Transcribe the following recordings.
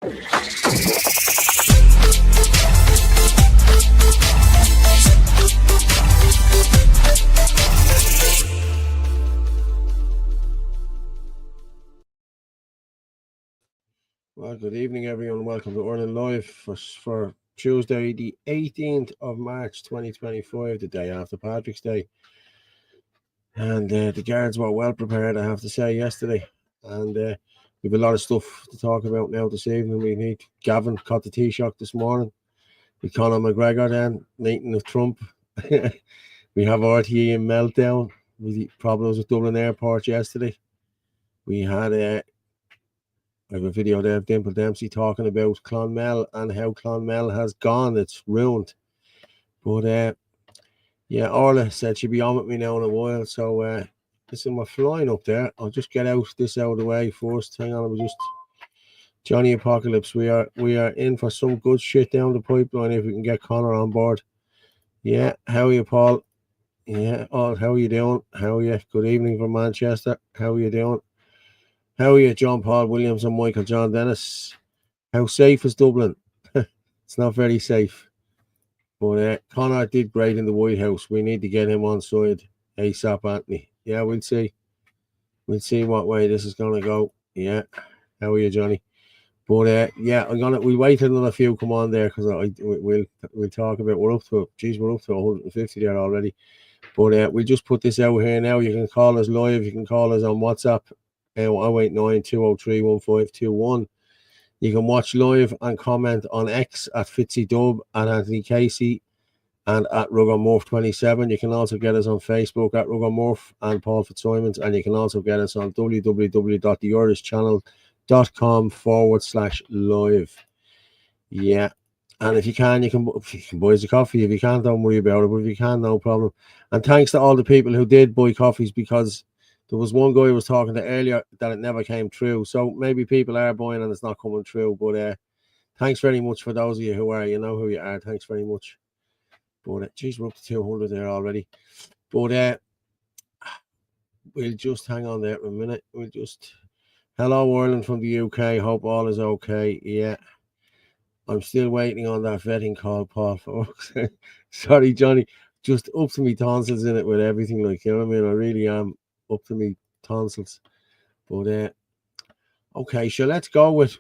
Well, good evening, everyone. Welcome to Ireland Live for Tuesday, the 18th of March, 2025, the day after Patrick's Day. And the guards were well prepared, I have to say, yesterday. And we have a lot of stuff to talk about now this evening. We need Gavin caught the Taoiseach this morning. We Conor McGregor then, meeting with Trump. We have RTE in meltdown with the problems with Dublin Airport yesterday. We had I have a video there of Dimple Dempsey talking about Clonmel and how Clonmel has gone. It's ruined. But yeah, Orla said she'd be on with me now in a while. So listen, we're flying up there. I'll just get this out of the way first. Hang on, we'll just Johnny Apocalypse. We are in for some good shit down the pipeline if we can get Connor on board. Yeah, how are you, Paul? Yeah, how are you doing? How are you? Good evening from Manchester. How are you doing? How are you, John Paul Williams and Michael John Dennis? How safe is Dublin? It's not very safe. But Connor did great in the White House. We need to get him on side ASAP, Anthony. Yeah, we'll see. We'll see what way this is going to go. Yeah. How are you, Johnny? But yeah, we'll wait till another few come on there because we'll talk about we're up to 150 there already. But we'll just put this out here now. You can call us live. You can call us on WhatsApp. 089-203-1521. You can watch live and comment on X at FitzyDub, at Anthony Casey, and at RuggerMurph27. You can also get us on Facebook at RuggerMurph and Paul Fitzsimons, and you can also get us on www.theirishchannel.com/live. Yeah, and if you can buy us a coffee. If you can't, don't worry about it. But if you can, no problem. And thanks to all the people who did buy coffees, because there was one guy who was talking to earlier that it never came true. So maybe people are buying and it's not coming true. But thanks very much for those of you who are. You know who you are. Thanks very much. But geez, we're up to 200 there already. But we'll just hang on there for a minute. Hello, Ireland from the UK. Hope all is okay. Yeah. I'm still waiting on that vetting call, Paul, folks. Sorry, Johnny. Just up to me tonsils in it with everything. Like, you know what I mean? I really am up to me tonsils. But okay, so let's go with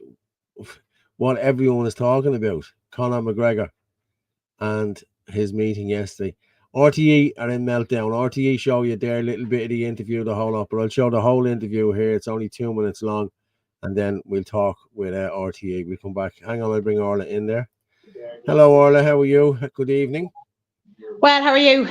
what everyone is talking about. Conor McGregor and his meeting yesterday. RTE are in meltdown. RTE show you there a little bit of the interview, the whole lot, but I'll show the whole interview here. It's only 2 minutes long, and then we'll talk with RTE. We'll come back. Hang on, I'll bring Orla in there. Hello, Orla. How are you? Good evening. Well, how are you?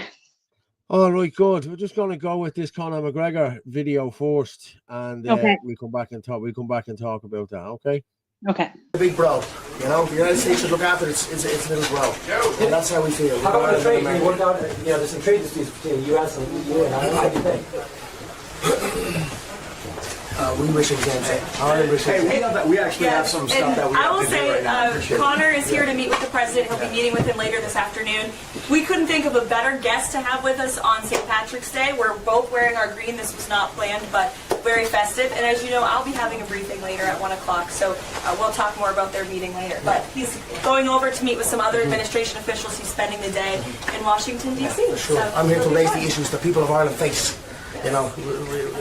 All right, good. We're just going to go with this Conor McGregor video first, and okay. We'll come back and talk. We'll come back and talk about that. Okay. Okay. The big bro, you know, the United States should look after its little bro, and that's how we feel. How about the trade? There's some trade disputes between the US and the EU. How do you think? We wish it was the same. We actually have some stuff that we I have will to say, do right now. Connor is here to meet with the president. He'll be meeting with him later this afternoon. We couldn't think of a better guest to have with us on St. Patrick's Day. We're both wearing our green. This was not planned, but very festive. And as you know, I'll be having a briefing later at 1 o'clock, so we'll talk more about their meeting later. But he's going over to meet with some other administration officials. He's spending the day in Washington, D.C. For sure. So I'm here to raise the issues that people of Ireland face. You know,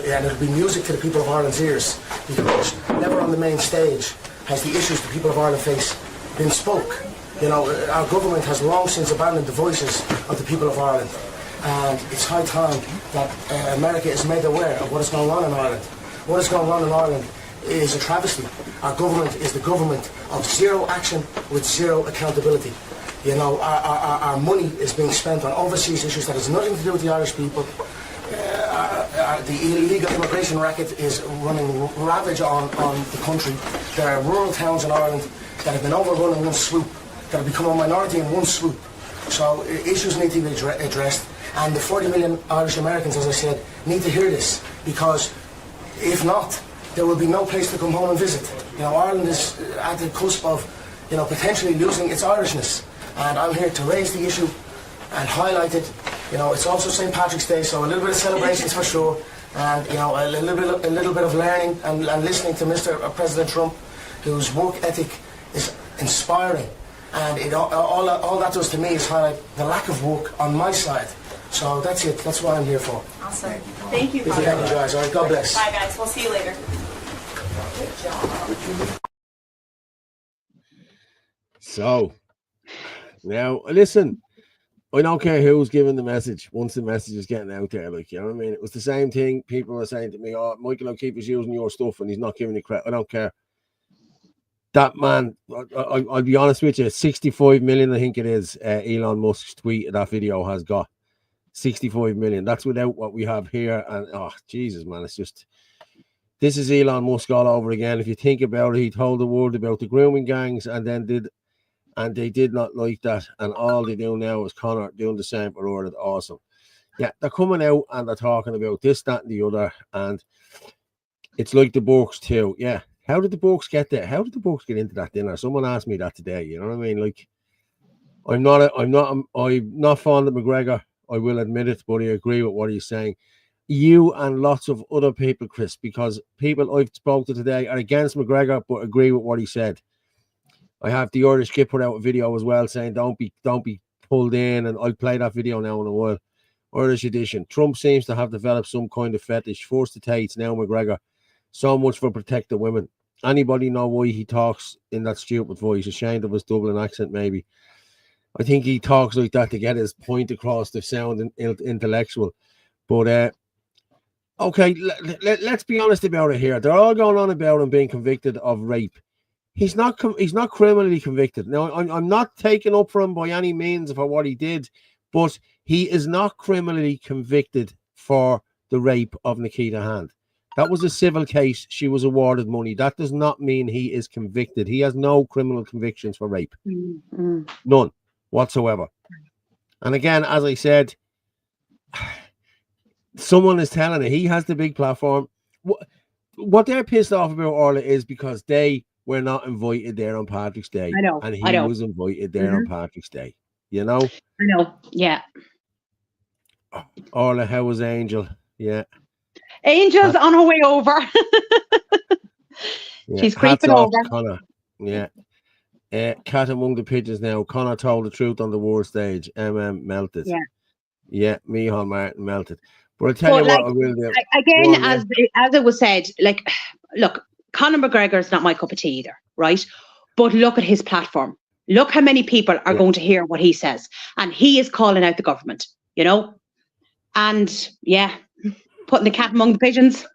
and it'll be music to the people of Ireland's ears, because never on the main stage has the issues the people of Ireland face been spoke. You know, our government has long since abandoned the voices of the people of Ireland, and it's high time that America is made aware of what is going on in Ireland. What is going on in Ireland is a travesty. Our government is the government of zero action with zero accountability. You know, our money is being spent on overseas issues that has nothing to do with the Irish people. The illegal immigration racket is running ravage on the country. There are rural towns in Ireland that have been overrun in one swoop, that have become a minority in one swoop. So issues need to be addressed, and the 40 million Irish Americans, as I said, need to hear this, because if not, there will be no place to come home and visit. You know, Ireland is at the cusp of, you know, potentially losing its Irishness, and I'm here to raise the issue and highlight it. You know, it's also St. Patrick's Day, so a little bit of celebrations for sure, and you know, a little bit of learning and listening to Mr. President Trump. whose work ethic is inspiring. And all that does to me is highlight the lack of work on my side. So that's it. That's what I'm here for. Awesome. Thank you, Thank you guys. All right, God bless. Bye, guys. We'll see you later. So, now, listen, I don't care who's giving the message once the message is getting out there. Like, you know what I mean? It was the same thing. People were saying to me, oh, Michael O'Keefe is using your stuff and he's not giving you credit. I don't care. That man, I'll be honest with you, 65 million, I think it is, Elon Musk's tweet that video has got. 65 million. That's without what we have here. And, oh, Jesus, man, it's just... This is Elon Musk all over again. If you think about it, he told the world about the grooming gangs and they did not like that. And all they do now is Conor doing the same for ordered. Awesome. Yeah, they're coming out and they're talking about this, that, and the other. And it's like the Burks too. Yeah. How did the Burks get there? How did the Burks get into that dinner? Someone asked me that today. You know what I mean? Like, I'm not fond of McGregor. I will admit it, but I agree with what he's saying. You and lots of other people, Chris, because people I've spoken to today are against McGregor, but agree with what he said. I have the Irish Kid put out a video as well saying don't be pulled in, and I'll play that video now in a while. Irish edition. Trump seems to have developed some kind of fetish. Forced to take now McGregor. So much for protecting women. Anybody know why he talks in that stupid voice? Ashamed of his Dublin accent, maybe. I think he talks like that to get his point across, to sound intellectual. But okay, let's be honest about it here. They're all going on about him being convicted of rape. He's not criminally convicted. Now, I'm not taking up for him by any means for what he did, but he is not criminally convicted for the rape of Nikita Hand. That was a civil case. She was awarded money. That does not mean he is convicted. He has no criminal convictions for rape. Mm-hmm. None whatsoever. And again, as I said, someone is telling it. He has the big platform. What they're pissed off about, Orla, is because they were not invited there on Patrick's Day. I know. And he was invited there on Patrick's Day. You know? I know. Yeah. Orla, how was Angel? Yeah. Angel's on her way over. Yeah. She's creeping over. Conor. Yeah. Cat among the pigeons now. Conor told the truth on the war stage. Melted. Yeah. Yeah. Micheál Martin melted. But I'll tell you what I will do. Again, as it was said, like, look, Conor McGregor is not my cup of tea either, right? But look at his platform. Look how many people are going to hear what he says. And he is calling out the government, you know? And, yeah, putting the cat among the pigeons.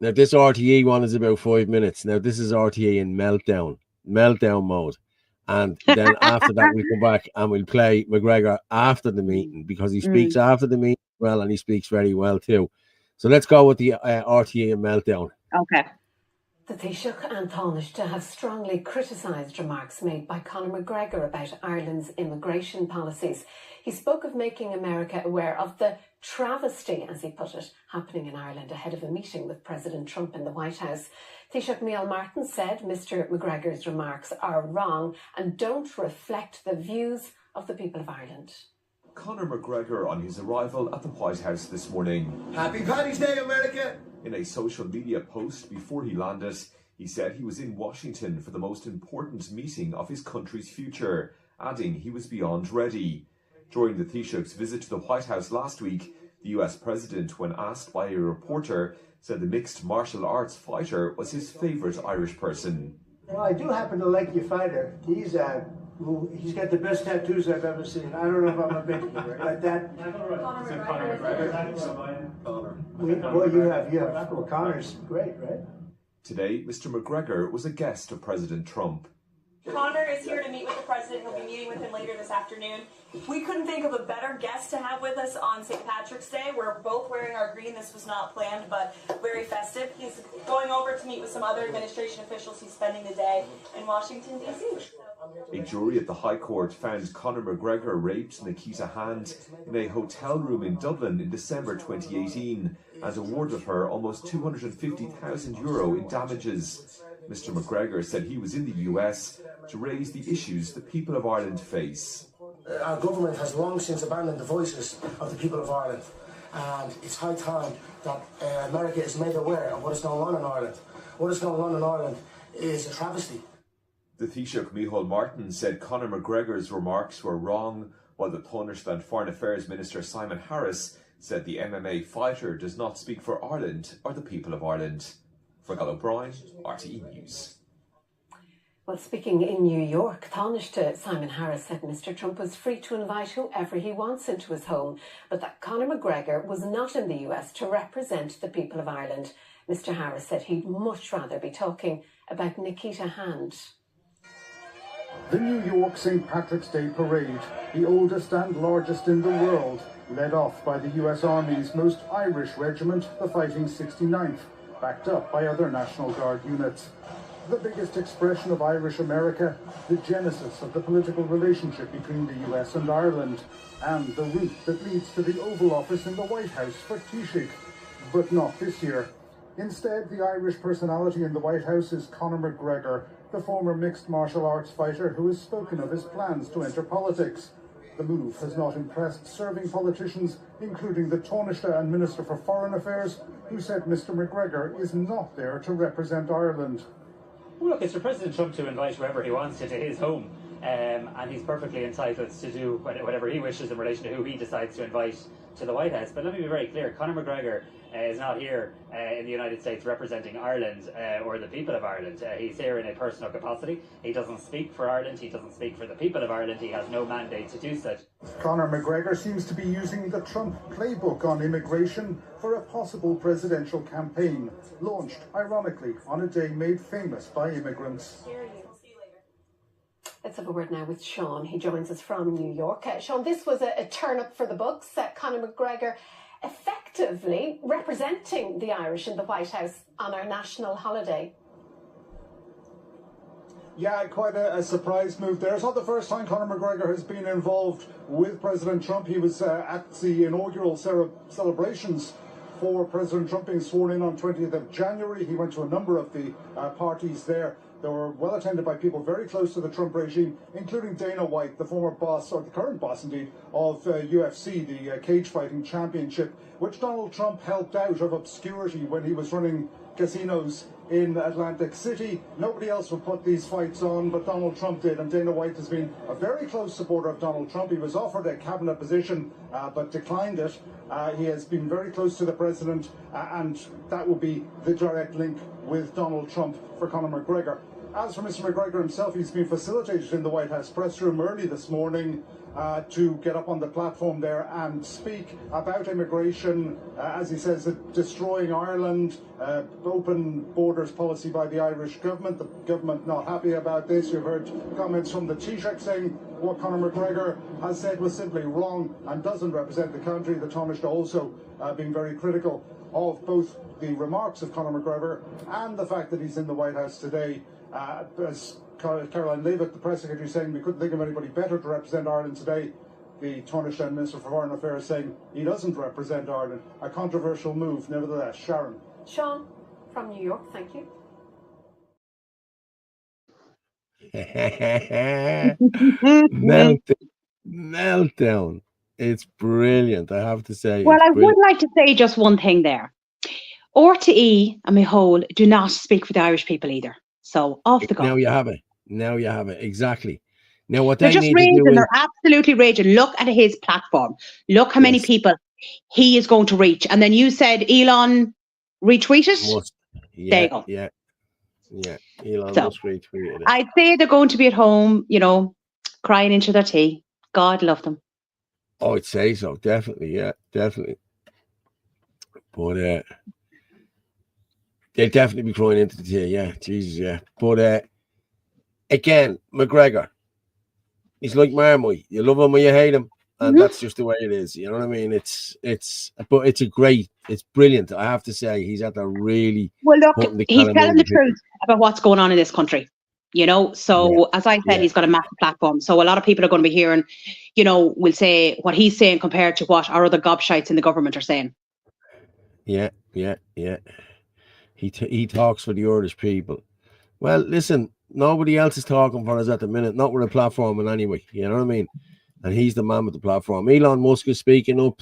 Now, this RTE one is about 5 minutes. Now, this is RTE in meltdown mode. And then after that, we come back and we'll play McGregor after the meeting, because he speaks after the meeting well, and he speaks very well too. So let's go with the RTE and meltdown. Okay. The Taoiseach and Taoiseach have strongly criticised remarks made by Conor McGregor about Ireland's immigration policies. He spoke of making America aware of the travesty, as he put it, happening in Ireland ahead of a meeting with President Trump in the White House. Taoiseach Micheál Martin said Mr McGregor's remarks are wrong and don't reflect the views of the people of Ireland. Conor McGregor on his arrival at the White House this morning. Happy Paddy's Day, America! In a social media post before he landed, he said he was in Washington for the most important meeting of his country's future, adding he was beyond ready. During the Taoiseach's visit to the White House last week, the US president, when asked by a reporter, said the mixed martial arts fighter was his favourite Irish person. Well, I do happen to like your fighter. He's got the best tattoos I've ever seen. I don't know if I'm a big like that. Conor McGregor. Well, you have. Well, Conor's great, right? Today, Mr McGregor was a guest of President Trump. Conor is here to meet with the president. He'll be meeting with him later this afternoon. We couldn't think of a better guest to have with us on St. Patrick's Day. We're both wearing our green. This was not planned, but very festive. He's going over to meet with some other administration officials. He's spending the day in Washington, D.C. A jury at the High Court found Conor McGregor raped Nikita Hand in a hotel room in Dublin in December 2018 and awarded her almost €250,000 in damages. Mr McGregor said he was in the US to raise the issues the people of Ireland face. Our government has long since abandoned the voices of the people of Ireland. And it's high time that America is made aware of what is going on in Ireland. What is going on in Ireland is a travesty. The Taoiseach Micheál Martin said Conor McGregor's remarks were wrong, while the Taoiseach and Foreign Affairs Minister Simon Harris said the MMA fighter does not speak for Ireland or the people of Ireland. Finglas O'Brien, RTE News. Well, speaking in New York, Taoiseach Simon Harris said Mr Trump was free to invite whoever he wants into his home, but that Conor McGregor was not in the US to represent the people of Ireland. Mr Harris said he'd much rather be talking about Nikita Hand. The New York St. Patrick's Day Parade, the oldest and largest in the world, led off by the US Army's most Irish regiment, the Fighting 69th, backed up by other National Guard units. The biggest expression of Irish America, the genesis of the political relationship between the US and Ireland, and the route that leads to the Oval Office in the White House for Taoiseach. But not this year. Instead, the Irish personality in the White House is Conor McGregor, the former mixed martial arts fighter who has spoken of his plans to enter politics. The move has not impressed serving politicians, including the Taoiseach and Minister for Foreign Affairs, who said Mr McGregor is not there to represent Ireland. Well, look, it's for President Trump to invite whoever he wants to his home, and he's perfectly entitled to do whatever he wishes in relation to who he decides to invite to the White House. But let me be very clear, Conor McGregor is not here in the United States representing Ireland or the people of Ireland. He's here in a personal capacity. He doesn't speak for Ireland, he doesn't speak for the people of Ireland, he has no mandate to do such. Conor McGregor seems to be using the Trump playbook on immigration for a possible presidential campaign, launched, ironically, on a day made famous by immigrants. Let's have a word now with Sean. He joins us from New York. Sean, this was a turn up for the books. Conor McGregor effectively representing the Irish in the White House on our national holiday. Yeah, quite a surprise move there. It's not the first time Conor McGregor has been involved with President Trump. He was at the inaugural celebrations for President Trump being sworn in on 20th of January. He went to a number of the parties there. They were well attended by people very close to the Trump regime, including Dana White, the former boss, or the current boss indeed, of UFC, the cage fighting championship, which Donald Trump helped out of obscurity when he was running casinos in Atlantic City. Nobody else would put these fights on, but Donald Trump did, and Dana White has been a very close supporter of Donald Trump. He was offered a cabinet position, but declined it. He has been very close to the president, and that will be the direct link with Donald Trump for Conor McGregor. As for Mr McGregor himself, he's been facilitated in the White House press room early this morning to get up on the platform there and speak about immigration, as he says, destroying Ireland, open borders policy by the Irish government. The government not happy about this. You've heard comments from the Taoiseach saying what Conor McGregor has said was simply wrong and doesn't represent the country. The Taoiseach also being very critical of both the remarks of Conor McGregor and the fact that he's in the White House today. As Caroline Leavitt, the press secretary, saying we couldn't think of anybody better to represent Ireland today. The Taoiseach and Minister for Foreign Affairs saying he doesn't represent Ireland. A controversial move, nevertheless. Sharon. Sean, from New York, thank you. Meltdown. It's brilliant, I have to say. Well, I would like to say just one thing there. RTE and Micheál do not speak for the Irish people either. So off the go. Now you have it. Now you have it. Exactly. Now what They're they just need raging. to do is, They're absolutely raging. Look at his platform. Look how many people he is going to reach. And then you said Elon retweeted. There you go. Yeah. Elon must retweet it. I'd say they're going to be at home, crying into their tea. God love them. Oh, I'd say so. Definitely. Yeah, definitely. But they'll definitely be crying into the tea. Yeah, Jesus, yeah. But again, McGregor, he's like Marmite. You love him or you hate him, and that's just the way it is. You know what I mean? But it's brilliant. I have to say, he's at the really. Well, look, he's telling the truth about what's going on in this country. So as I said, he's got a massive platform. So a lot of people are going to be hearing, will say what he's saying compared to what our other gobshites in the government are saying. Yeah. He talks for the Irish people. Well, listen, nobody else is talking for us at the minute, not with a platform in any way. You know what I mean? And he's the man with the platform. Elon Musk is speaking up.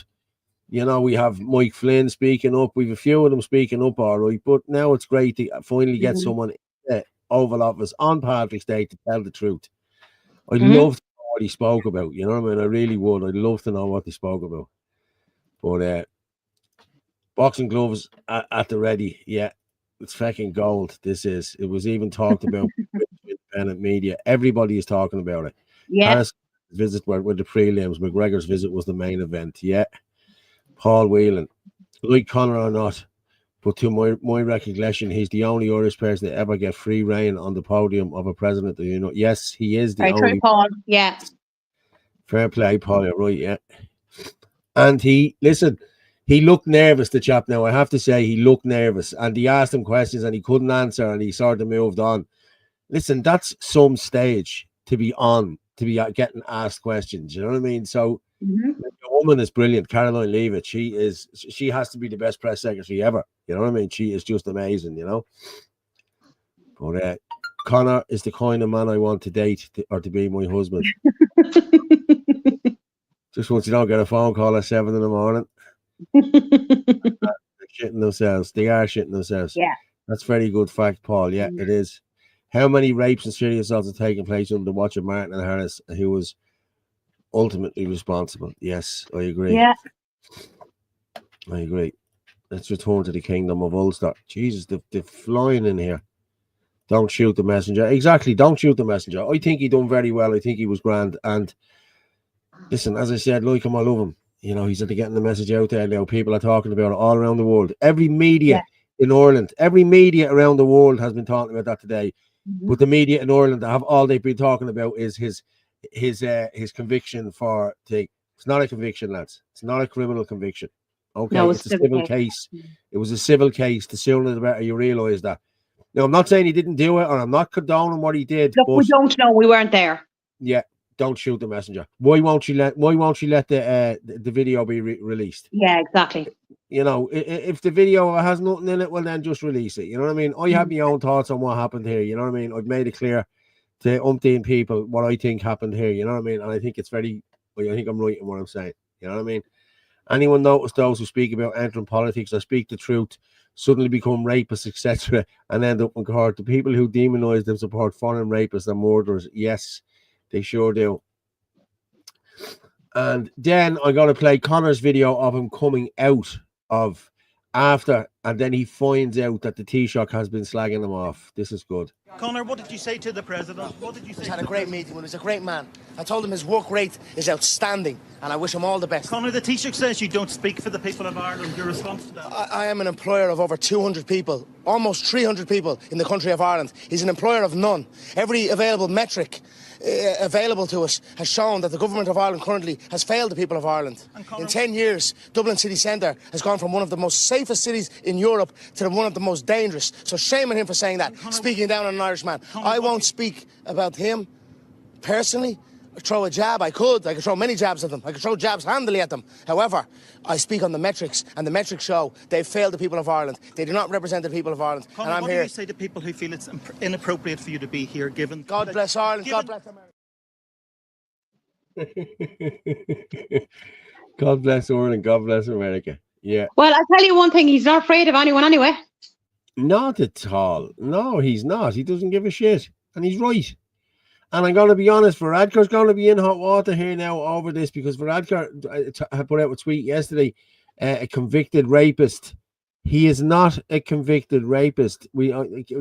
You know, we have Mike Flynn speaking up. We've a few of them speaking up, all right. But now it's great to finally get someone in the Oval Office on Patrick's Day to tell the truth. I'd love to know what he spoke about. You know what I mean? I really would. I'd love to know what he spoke about. But boxing gloves at the ready. Yeah, it's fucking gold. This is. It was even talked about with independent media. Everybody is talking about it. Yeah. Harris' visit with the prelims. McGregor's visit was the main event. Yeah. Paul Whelan, like Conor or not, but to my recollection, he's the only Irish person to ever get free reign on the podium of a president. You know, yes, he is the only. True, Paul. Yeah. Fair play, Paul. You're right. Yeah. And he looked nervous, the chap. Now I have to say, he looked nervous, and he asked him questions, and he couldn't answer, and he sort of moved on. Listen, that's some stage to be on, to be getting asked questions. You know what I mean? So. The woman is brilliant, Caroline Leavitt. She has to be the best press secretary ever. You know what I mean? She is just amazing, you know. But Conor is the kind of man I want to date or to be my husband. Just once you don't get a phone call at 7 in the morning. They're shitting themselves. They are shitting themselves. Yeah. That's very good fact, Paul. Yeah, it is. How many rapes and serious assaults have taken place under the watch of Martin and Harris, who was ultimately responsible? Yes, I agree. Yeah, I agree. Let's return to the kingdom of Ulster. Jesus, they're flying in here. Don't shoot the messenger. Exactly, don't shoot the messenger. I think he done very well. I think he was grand. And listen, as I said, like him, I love him. You know, he's getting the message out there now. People are talking about it all around the world. Every media in Ireland, every media around the world has been talking about that today. But the media in Ireland have all they've been talking about is his conviction for it's not a conviction, lads. It's not a criminal conviction. Okay, no, it's a civil case. It was a civil case. The sooner the better you realise that. Now, I'm not saying he didn't do it, or I'm not condoning what he did. Look, we don't know. We weren't there. Yeah, don't shoot the messenger. Why won't you let the video be released? Yeah, exactly. You know, if the video has nothing in it, well, then just release it. You know what I mean? I have my own thoughts on what happened here. You know what I mean? I've made it clear to umpteen people what I think happened here. You know what I mean? And I think it's I think I'm right in what I'm saying. You know what I mean? Anyone notice those who speak about entering politics or speak the truth suddenly become rapists, etc., and end up in court? The people who demonize them support foreign rapists and murderers. Yes, they sure do. And then I got to play Conor's video of him coming out of after, and then he finds out that the Taoiseach has been slagging him off. This is good. Conor, what did you say to the president? What did you say? He's had a great meeting with him. He's a great man. I told him his work rate is outstanding, and I wish him all the best. Conor, the Taoiseach says you don't speak for the people of Ireland. Your response to that? I am an employer of over 200 people, almost 300 people in the country of Ireland. He's an employer of none. Every available metric available to us has shown that the government of Ireland currently has failed the people of Ireland. In 10 years, Dublin city centre has gone from one of the most safest cities in Europe to one of the most dangerous. So shame on him for saying that, speaking down on an Irishman. I won't speak about him personally. Throw a jab, I could throw many jabs at them. I could throw jabs handily at them. However, I speak on the metrics, and the metrics show they've failed the people of Ireland. They do not represent the people of Ireland. Conor, and I'm what here. Do you say to people who feel it's inappropriate for you to be here, given... God bless Ireland, God bless America. God bless Ireland, God bless America. Yeah. Well, I'll tell you one thing, he's not afraid of anyone anyway. Not at all. No, he's not. He doesn't give a shit. And he's right. And I'm going to be honest, Varadkar's going to be in hot water here now over this, because Varadkar had put out a tweet yesterday, a convicted rapist. He is not a convicted rapist. We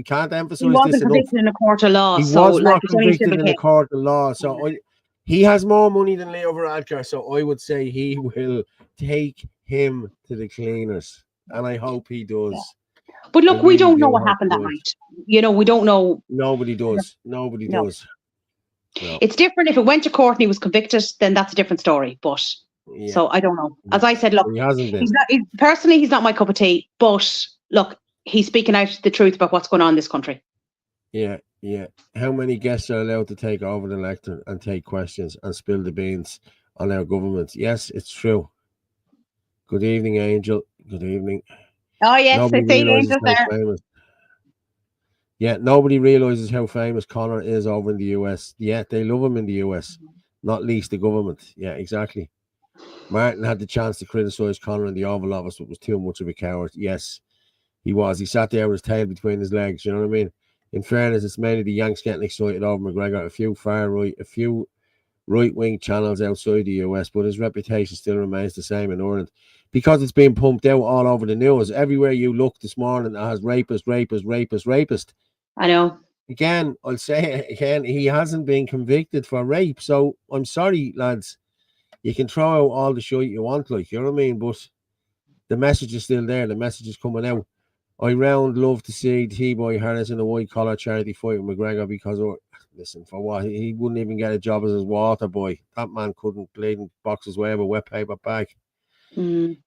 can't emphasize this enough. He wasn't convicted in a court of law. He was not convicted in a court of law. So he has more money than Leo Varadkar. So I would say he will take him to the cleaners. And I hope he does. Yeah. But look, we don't know what happened that night. You know, we don't know. Nobody does. Nobody does. No. It's different if it went to court and he was convicted, then that's a different story. But so I don't know. As I said, look, he hasn't been. Personally, he's not my cup of tea. But look, he's speaking out the truth about what's going on in this country. Yeah, yeah. How many guests are allowed to take over the lectern and take questions and spill the beans on our government? Yes, it's true. Good evening, Angel. Good evening. Oh yes, I see Angel there. Yeah, nobody realizes how famous Conor is over in the US. Yeah, they love him in the US, not least the government. Yeah, exactly. Martin had the chance to criticise Conor in the Oval Office, but was too much of a coward. Yes, he was. He sat there with his tail between his legs. You know what I mean? In fairness, it's mainly the Yanks getting excited over McGregor. A few far right, a few right-wing channels outside the US, but his reputation still remains the same in Ireland because it's being pumped out all over the news. Everywhere you look this morning, it has rapist. I know. Again, I'll say it again, he hasn't been convicted for rape. So I'm sorry, lads. You can throw out all the shit you want, like, you know what I mean? But the message is still there. The message is coming out. I round love to see T-Boy Harris in a white-collar charity fight with McGregor because, listen, for what? He wouldn't even get a job as his water boy. That man couldn't bleed and box his way of a wet paper bag. Mm.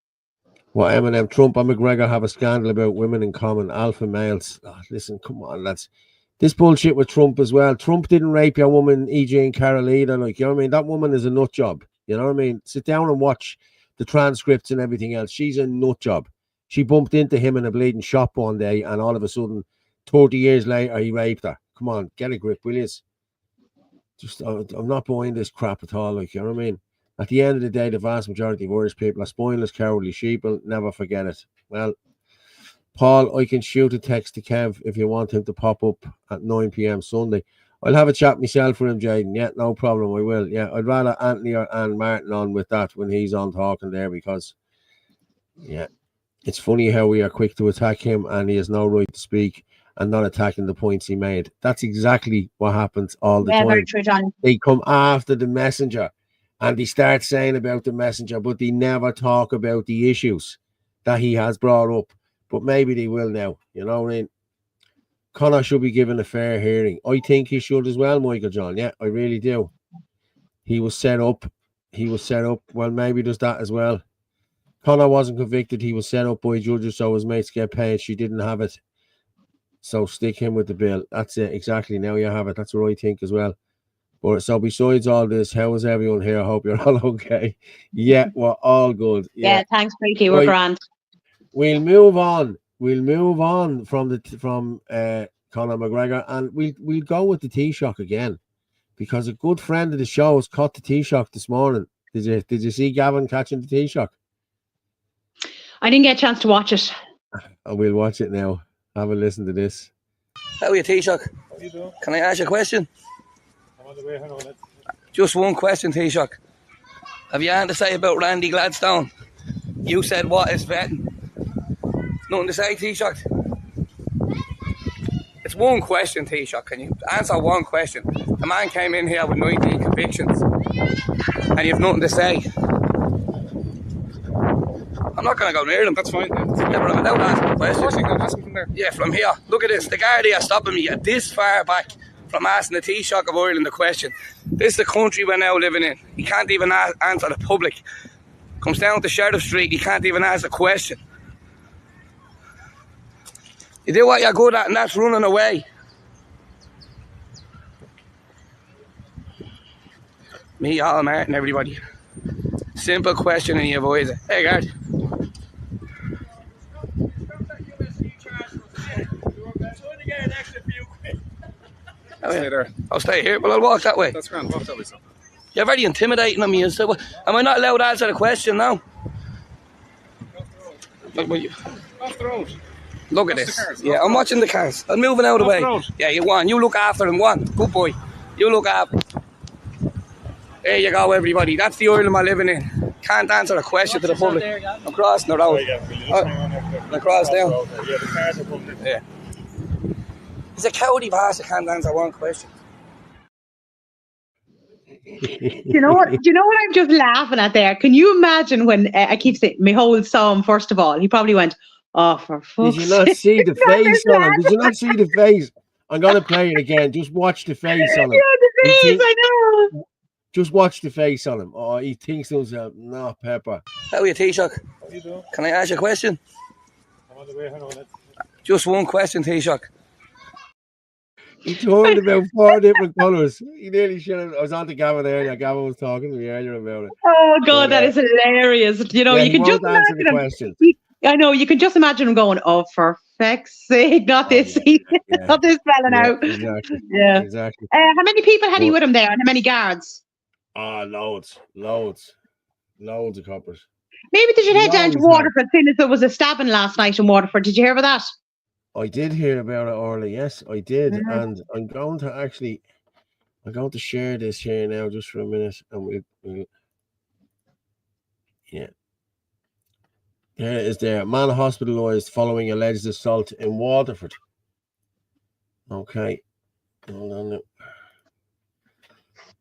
What Eminem, Trump and McGregor have a scandal about women in common, alpha males. Oh, listen, come on, lads. This bullshit with Trump as well. Trump didn't rape your woman, E.J. and Carol either. Like, you know what I mean? That woman is a nut job. You know what I mean? Sit down and watch the transcripts and everything else. She's a nut job. She bumped into him in a bleeding shop one day, and all of a sudden, 30 years later, he raped her. Come on, get a grip, will you? Just, I'm not buying this crap at all. Like, you know what I mean? At the end of the day, the vast majority of Irish people are spineless, cowardly sheep. Will never forget it. Well, Paul, I can shoot a text to Kev if you want him to pop up at 9 p.m. Sunday. I'll have a chat myself for him, Jaden. Yeah, no problem. I will. Yeah, I'd rather Anthony and Martin on with that when he's on talking there because, yeah, it's funny how we are quick to attack him and he has no right to speak and not attacking the points he made. That's exactly what happens all the time. Very true, John. They come after the messenger and they start saying about the messenger, but they never talk about the issues that he has brought up. But maybe they will now. You know what I mean? Conor should be given a fair hearing. I think he should as well, Michael John. Yeah, I really do. He was set up. Well, maybe there's that as well. Conor wasn't convicted. He was set up by judges so his mates get paid. She didn't have it. So stick him with the bill. That's it. Exactly. Now you have it. That's what I think as well. But so besides all this, how is everyone here? I hope you're all okay. Yeah, we're all good. Yeah, thanks, Freaky. We're grand. We'll move on. From Conor McGregor, and we'll go with the Taoiseach again, because a good friend of the show has caught the Taoiseach this morning. Did you see Gavin catching the Taoiseach? I didn't get a chance to watch it. We'll watch it now. Have a listen to this. How are you, Taoiseach? How are you doing? Can I ask you a question? I'm on the way. Hang on. Just one question, Taoiseach. Have you anything to say about Randy Gladstone? You said what is vetting? Nothing to say, Taoiseach? It's one question, Taoiseach. Can you answer one question? The man came in here with 19 convictions and you have nothing to say. I'm not going to go near them. That's fine. Yeah, but I'm allowed to ask a question. Of course you can ask from there. Yeah, from here. Look at this. The Gardaí are stopping me this far back from asking the Taoiseach of Ireland the question. This is the country we're now living in. You can't even answer the public. Comes down to Sheriff Street, you can't even ask a question. You do what you're good at, and that's running away. Me, all Martin, everybody. Simple question and you avoid it. Hey, guard. I'll stay here, but I'll walk that way. That's grand. Walk that way, son. You're very intimidating on me. So, am I not allowed to answer the question now? Off the road. Look at this. Yeah, I'm watching the cars. I'm moving out of the way. Yeah, you won. You look after them. One. Good boy. You look after. There you go, everybody. That's the Ireland we're living in. Can't answer a question to the public. I'm crossing the road. I'm cross now. Yeah, the cars are coming in. Yeah. He's a cowardly bastard. Can't answer one question. Do you know what I'm just laughing at there? Can you imagine when I keep saying Micheál saw him first of all? He probably went, "Oh, for fuck's sake." Did you not see the face on him? Did you not see the face? I'm gonna play it again. Just watch the face on him. Yeah, the face. I know. Just watch the face on him. Oh, he thinks to himself, "No, Pepper." How are you, Taoiseach? How are you doing? Can I ask you a question? I'm on the way. Hang on. Just one question, Taoiseach. He turned about 4 different colours. He nearly should have. I was on to Gavin earlier. Gavin was talking to me earlier about it. Oh God, that is hilarious. You know, you can just imagine the question. I know, you can just imagine him going, "Oh, for feck's sake, not this, not this fella now." Exactly. Yeah, exactly. How many people had he with him there, and how many guards? Loads. Loads of coppers. Maybe they should head down to always have. Waterford, seeing as there was a stabbing last night in Waterford. Did you hear about that? I did hear about it, Orla. Yes, I did. And I'm going to share this here now just for a minute. And yeah. There it is there. Man hospitalised following alleged assault in Waterford. Okay. Hold on now.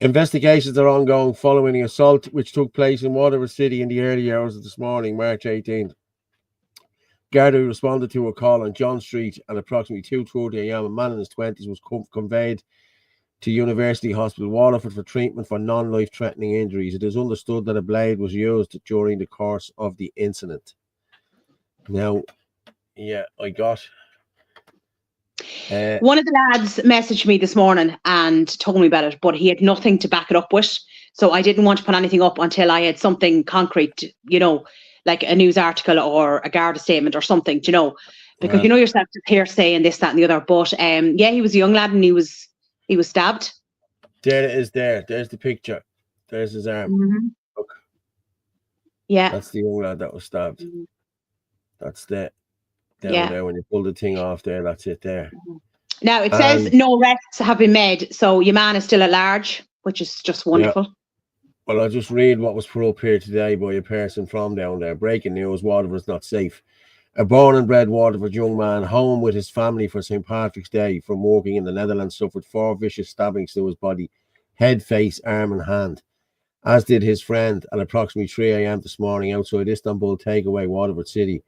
Investigations are ongoing following the assault which took place in Waterford City in the early hours of this morning, March 18th. Garda responded to a call on John Street at approximately 2:30 a.m. A man in his 20s was conveyed to University Hospital Waterford for treatment for non-life-threatening injuries. It is understood that a blade was used during the course of the incident. Now, yeah, I got... One of the lads messaged me this morning and told me about it, but he had nothing to back it up with. So I didn't want to put anything up until I had something concrete, you know, like a news article or a Garda statement or something, you know, because you know yourself, hearsay and this, that, and the other. But yeah, he was a young lad and he was stabbed. There it is. There's the picture. There's his arm. Look. Yeah, that's the young lad that was stabbed. That's the down there when you pull the thing off there. That's it there. Now it says no arrests have been made, so your man is still at large, which is just wonderful. Yeah. Well, I'll just read what was put up here today by a person from down there. Breaking news: Waterford's not safe. A born and bred Waterford young man, home with his family for St. Patrick's Day from working in the Netherlands, suffered 4 vicious stabbings to his body, head, face, arm, and hand, as did his friend at approximately 3 a.m. this morning outside Istanbul Takeaway, Waterford City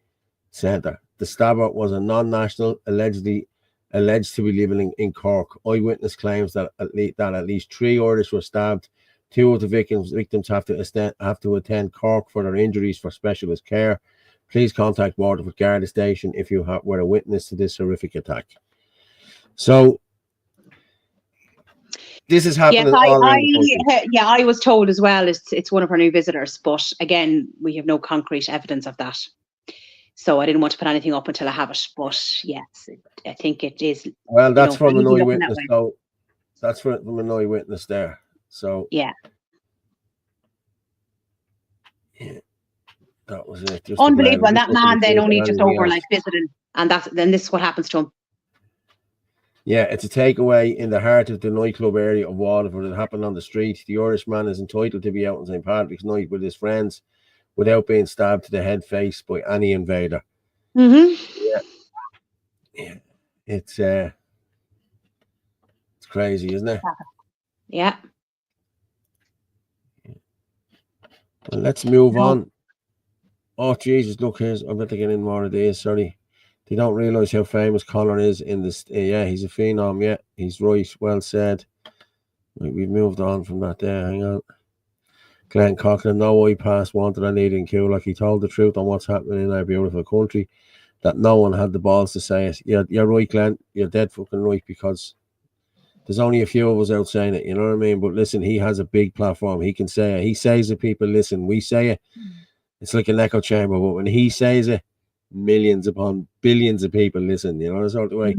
Centre. The stabber was a non-national, alleged to be living in Cork. Eyewitness claims that at least 3 Irish were stabbed. 2 of the victims have to attend Cork for their injuries for specialist care. Please contact Waterford Garda Station if you were a witness to this horrific attack. So this is happening all around the country. Yeah, I was told as well it's one of our new visitors, but again, we have no concrete evidence of that. So I didn't want to put anything up until I have it. But yes, I think it is. Well, that's from an eyewitness. So that's from an eyewitness there. So yeah. That was it. Just unbelievable. And that man then only just over like visiting, and then this is what happens to him. Yeah, it's a takeaway in the heart of the nightclub area of Waterford. It happened on the street. The Irishman is entitled to be out on St. Patrick's night with his friends without being stabbed to the head face by any invader. Yeah. It's crazy, isn't it? Yeah. Well, let's move on. Oh Jesus! Look, I'm going to get in more of these. Sorry, they don't realise how famous Conor is in this. Yeah, he's a phenom. Yeah, he's right. Well said. We've moved on from that. There, hang on. Glenn Cochran, no eye pass wanted and needed in queue. Like he told the truth on what's happening in our beautiful country, that no one had the balls to say it. You're right, Glenn. You're dead fucking right, because there's only a few of us out saying it. You know what I mean? But listen, he has a big platform. He can say it. He says it. People listen. We say it. It's like an echo chamber, but when he says it, millions upon billions of people listen, you know, that sort of way.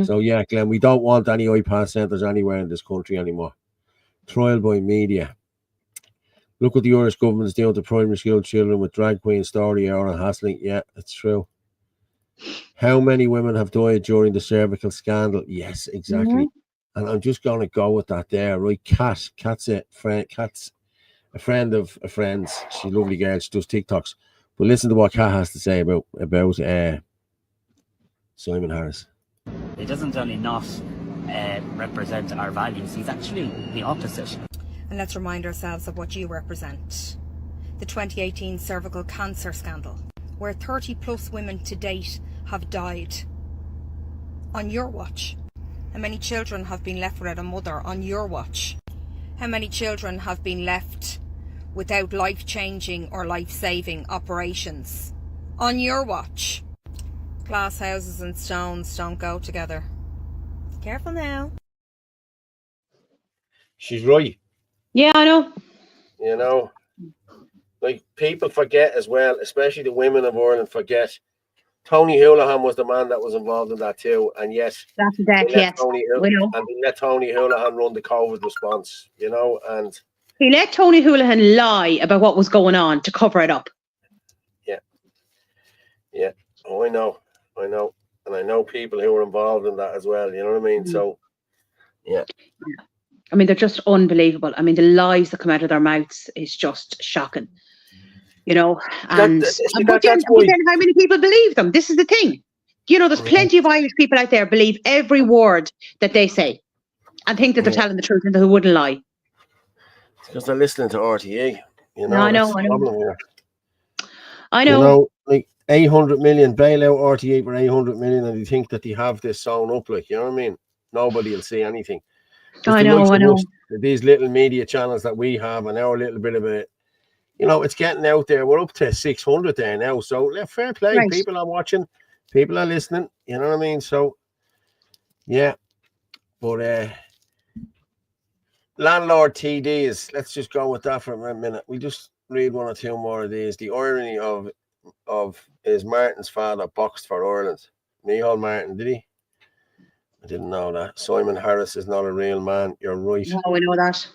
So yeah, Glenn, we don't want any iPass centres anywhere in this country anymore. Trial by media. Look what the Irish government is doing to primary school children with drag queen story hour and hassling. Yeah, it's true. How many women have died during the cervical scandal? Yes, exactly. And I'm just going to go with that there, right? Kat's a friend of a friend's. She's a lovely girl. She does TikToks. But listen to what Kat has to say about Simon Harris. It doesn't only not represent our values, he's actually the opposite. And let's remind ourselves of what you represent. The 2018 cervical cancer scandal, where 30 plus women to date have died. On your watch. How many children have been left without a mother on your watch? How many children have been left without life-changing or life-saving operations on your watch? Glass houses and stones don't go together. Careful now. She's right. Yeah, I know. You know, like people forget as well, especially the women of Ireland forget. Tony Holohan was the man that was involved in that too, and yes, that's that. Yes, we know. And they let Tony Holohan run the COVID response. You know, and He let Tony Holohan lie about what was going on to cover it up. Yeah. Oh, I know. And I know people who are involved in that as well, you know what I mean? So, yeah. I mean, they're just unbelievable. I mean, the lies that come out of their mouths is just shocking. You know, and but then how many people believe them? This is the thing. You know, there's plenty of Irish people out there believe every word that they say and think that they're telling the truth and who wouldn't lie. Because they're listening to RTE. You know, I know. that's the problem here. I know. You know, like 800 million, bail out RTE for 800 million, and you think that they have this sewn up, like, you know what I mean? Nobody will see anything. I know. These little media channels that we have, and our little bit of it, you know, it's getting out there. We're up to 600 there now. So, fair play. Right. People are watching. People are listening. You know what I mean? So, yeah. But landlord TDs, let's just go with that for a minute. We just read one or two more of these. The irony of is Martin's father boxed for Ireland. Micheál Martin, did he? I didn't know that. Simon Harris is not a real man. You're right. No, we know that.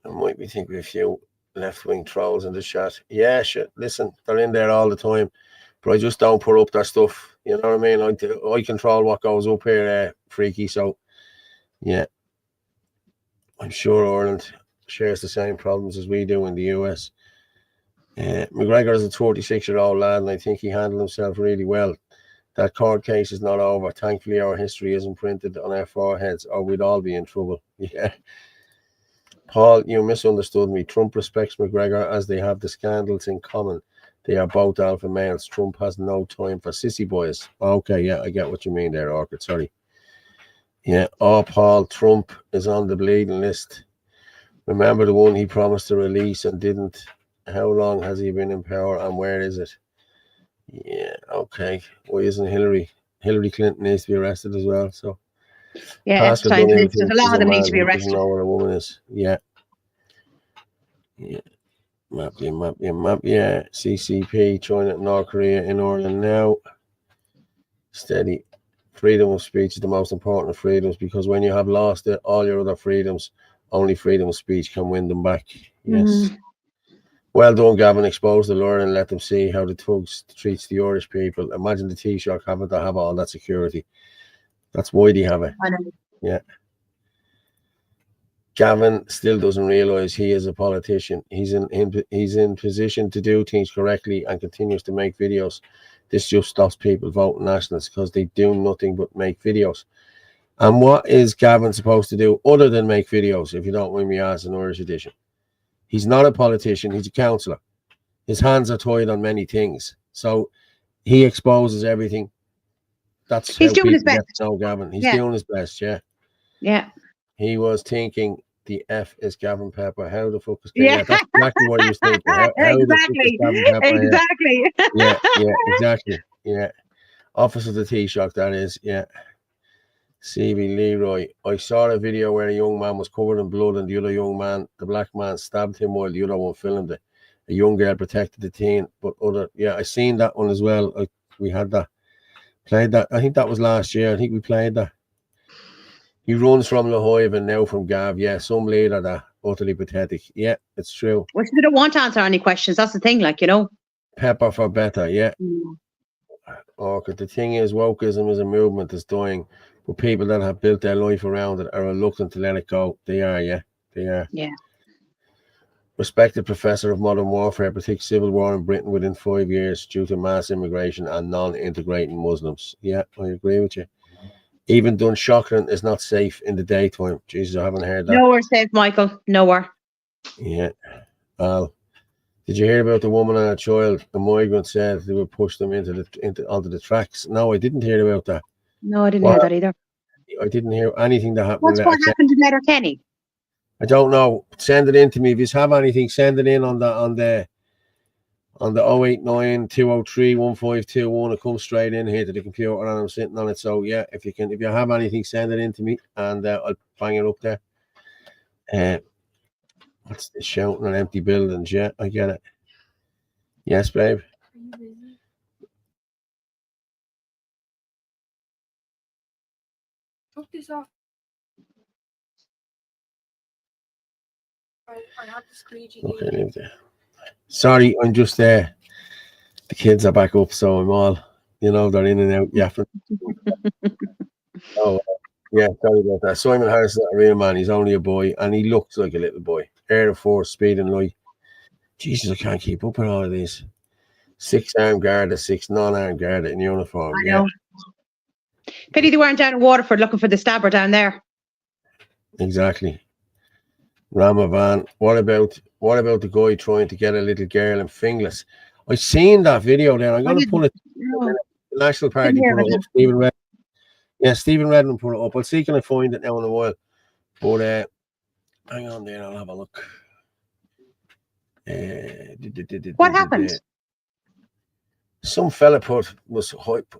I might be thinking of a few left-wing trolls in the chat. Yeah, shit. Listen, they're in there all the time, but I just don't put up their stuff. You know what I mean? I control what goes up here, Freaky. So, yeah, I'm sure Ireland shares the same problems as we do in the US. McGregor is a 36-year-old lad, and I think he handled himself really well. That court case is not over. Thankfully, our history isn't printed on our foreheads, or we'd all be in trouble. Yeah. Paul, you misunderstood me. Trump respects McGregor as they have the scandals in common. They are both alpha males. Trump has no time for sissy boys. Okay, yeah, I get what you mean there, Orchid. Sorry. Yeah. Oh, Paul, Trump is on the bleeding list. Remember the one he promised to release and didn't? How long has he been in power and where is it? Yeah, okay. Why isn't Hillary Clinton needs to be arrested as well? So yeah, it's time. There's a lot of them need to be arrested. Doesn't know what a woman is. Yeah. Yeah. Map. Yeah. CCP, China, North Korea in Ireland now. Steady. Freedom of speech is the most important of freedoms, because when you have lost it, all your other freedoms, only freedom of speech can win them back. Yes. Well done, Gavin. Expose the lure and let them see how the thugs treats the Irish people. Imagine the Taoiseach having to have all that security. That's why they have it. I know. Yeah. Gavin still doesn't realise he is a politician. He's in position to do things correctly and continues to make videos. This just stops people voting nationalists because they do nothing but make videos. And what is Gavin supposed to do other than make videos, if you don't mind me asking, Irish edition? He's not a politician. He's a councillor. His hands are tied on many things. So he exposes everything. That's he's doing his best. No, Gavin. He's doing his best, yeah. Yeah. He was thinking the F is Gavin Pepper. How the fuck is that's exactly what he was thinking. How exactly. The fuck is Gavin Pepper exactly. Yeah, exactly. Yeah. Office of the Taoiseach, that is, yeah. CB Leroy. I saw a video where a young man was covered in blood and the other young man, the black man, stabbed him while the other one filmed it. A young girl protected the teen, but I seen that one as well. We had that. Played that. I think that was last year. I think we played that. He runs from La Hoive and now from Gav. Yeah, some leader that utterly pathetic. Yeah, it's true. Which they don't want to answer any questions. That's the thing, like, you know. Pepper for better, yeah. Because the thing is, wokeism as a movement is dying, but people that have built their life around it are reluctant to let it go. They are, yeah. They are. Yeah. Respected professor of modern warfare predicts civil war in Britain within 5 years due to mass immigration and non-integrating Muslims. Yeah, I agree with you. Even Dunshaughlin is not safe in the daytime. Jesus, I haven't heard that. Nowhere safe, Michael. Nowhere. Yeah. Did you hear about the woman and her child? The migrant said they would push them onto the tracks. No, I didn't hear about that. No, I didn't hear that either. I didn't hear anything that happened. What happened to Letterkenny? I don't know. Send it in to me. If you have anything, send it in on the 089 203 1521. It comes straight in here to the computer and I'm sitting on it. So yeah, if you have anything, send it in to me and I'll bang it up there. What's this shouting on empty buildings? Yeah, I get it. Yes, babe. Are you busy? Took this off. Okay, leave it there. Sorry, I'm just there. The kids are back up, so I'm all, they're in and out yapping. Oh, yeah, sorry about that. Simon Harris is not a real man. He's only a boy, and he looks like a little boy. Air of force, speed and light. Jesus, I can't keep up with all of these. 6 armed Garda, 6 non-armed Garda in uniform. I know. Pity they weren't down in Waterford looking for the stabber down there. Exactly. Ramavan. What about the guy trying to get a little girl in Finglas? I seen that video there. I'm going to pull it. The National Party put it up. Stephen Redmond. Yeah, Stephen Redmond put it up. I'll see can I find it now in a while. But hang on there. I'll have a look. What happened? Some fella was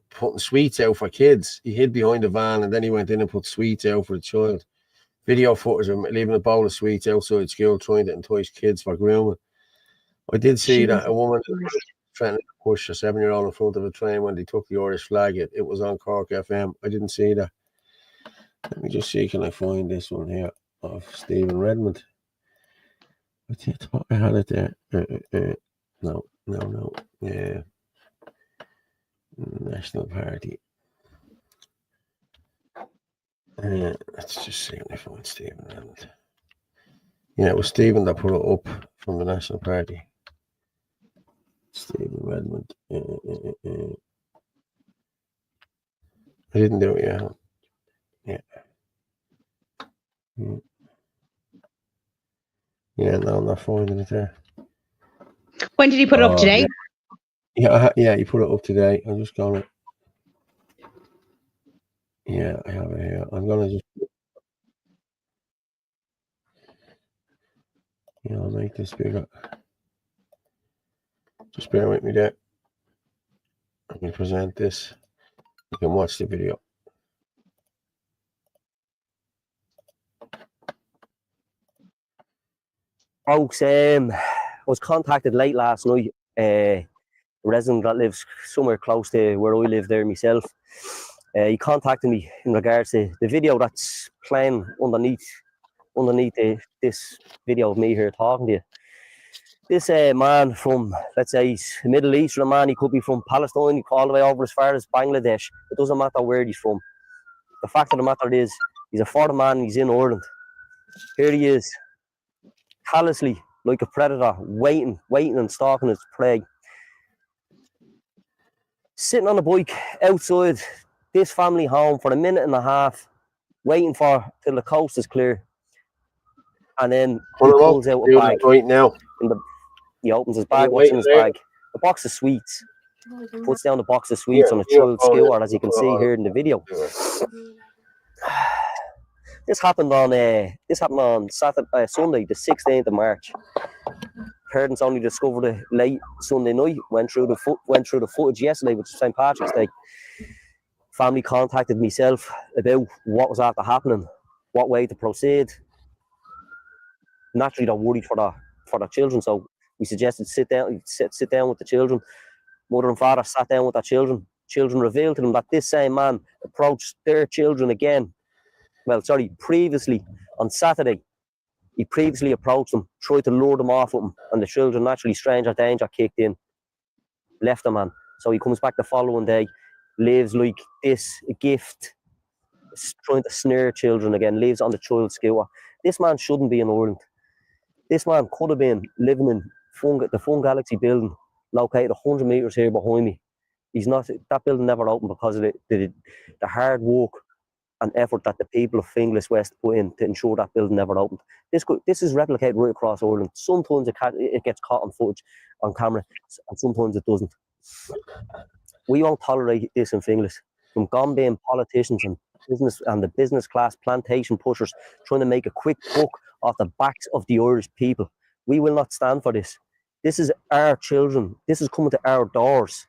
putting sweets out for kids. He hid behind the van and then he went in and put sweets out for the child. Video footage of him leaving a bowl of sweets outside school trying to entice kids for grooming. I did see that a woman trying to push a 7-year-old in front of a train when they took the Irish flag. It was on Cork FM. I didn't see that. Let me just see, can I find this one here of Stephen Redmond? I thought I had it there. No. Yeah. National Party. Let's just see if I find Stephen Redmond. Yeah, it was Stephen that put it up from the National Party. Stephen Redmond. I didn't do it yet. Yeah, no, I'm not finding it there. When did he put it up today? Yeah, he put it up today. I'm just gonna. Yeah, I have it here. I'm gonna just. Yeah, I'll make this bigger. Just bear with me there. I'm gonna present this. You can watch the video. Folks, I was contacted late last night. A resident that lives somewhere close to where I live there myself. He contacted me in regards to the video that's playing underneath this video of me here talking to you. This man from, let's say, he's a Middle Eastern man. He could be from Palestine, all the way over as far as Bangladesh. It doesn't matter where he's from. The fact of the matter is, he's a foreign man. He's in Ireland. Here he is, callously, like a predator, waiting and stalking his prey. Sitting on a bike outside this family home for a minute and a half, waiting till the coast is clear. And then he pulls out a bag. Right now. He opens his bag. What's in his bag? A box of sweets. Puts down the box of sweets on a chilled skewer, as you can see here in the video. This happened on Sunday, the 16th of March. Parents only discovered it late Sunday night. Went through the footage yesterday, which is St. Patrick's Day. Family contacted myself about what was after happening, what way to proceed. Naturally, they're worried for their children, so we suggested sit down with the children. Mother and father sat down with their children. Children revealed to them that this same man approached their children again. Previously on Saturday, he previously approached them, tried to lure them off with him, and the children, naturally, stranger danger kicked in, left the man. So he comes back the following day, lives like this, a gift, trying to snare children again, lives on the child skewer. This man shouldn't be in Ireland. This man could have been living in the Fun Galaxy building, located 100 metres here behind me. He's not. That building never opened because of the hard work and effort that the people of Finglas West put in to ensure that building never opened. This is replicated right across Ireland. Sometimes it gets caught on footage, on camera, and sometimes it doesn't. We won't tolerate this in Finglas. From gone-being politicians and the business class plantation pushers trying to make a quick buck off the backs of the Irish people. We will not stand for this. This is our children. This is coming to our doors.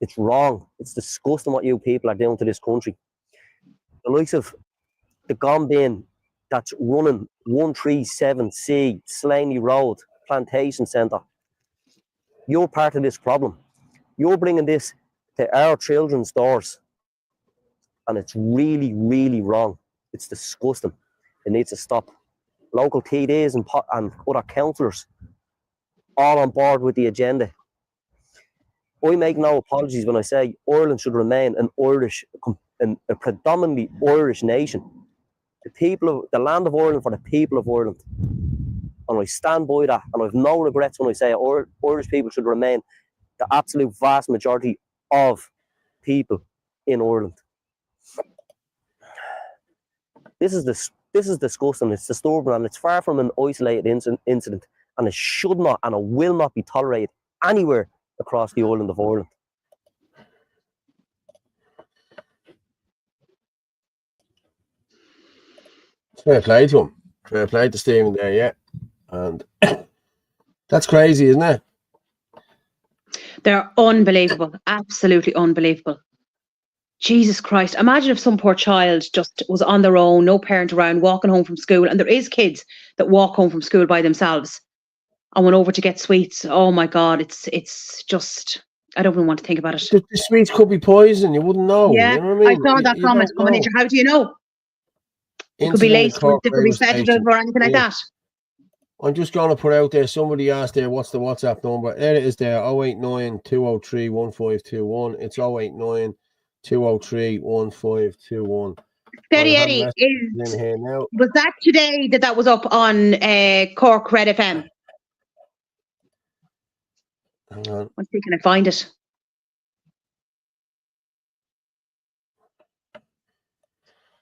It's wrong. It's disgusting what you people are doing to this country. The likes of the Gombin that's running 137C Slaney Road Plantation Centre. You're part of this problem. You're bringing this to our children's doors. And it's really, really wrong. It's disgusting. It needs to stop. local TDs and other councillors, all on board with the agenda. I make no apologies when I say Ireland should remain a predominantly Irish nation. The land of Ireland for the people of Ireland. And I stand by that, and I have no regrets when I say Irish people should remain the absolute vast majority of people in Ireland. This is disgusting, it's disturbing, and it's far from an isolated incident, and it should not and it will not be tolerated anywhere across the island of Ireland. Fair play to him. Fair play to Stephen there, yeah. And that's crazy, isn't it? They're unbelievable. Absolutely unbelievable. Jesus Christ. Imagine if some poor child just was on their own, no parent around, walking home from school. And there is kids that walk home from school by themselves and went over to get sweets. Oh my God. It's just, I don't even want to think about it. The sweets could be poison. You wouldn't know. Yeah, You know what I mean? I saw that comment coming in. How do you know? It could be laced with, it could be sedative or anything like that. I'm just going to put out there, somebody asked there, what's the WhatsApp number? There it is there, 089 203 1521. It's 089 203 1521. Steady Eddie, was that today that was up on Cork Red FM? Hang on. Let's see, can I find it?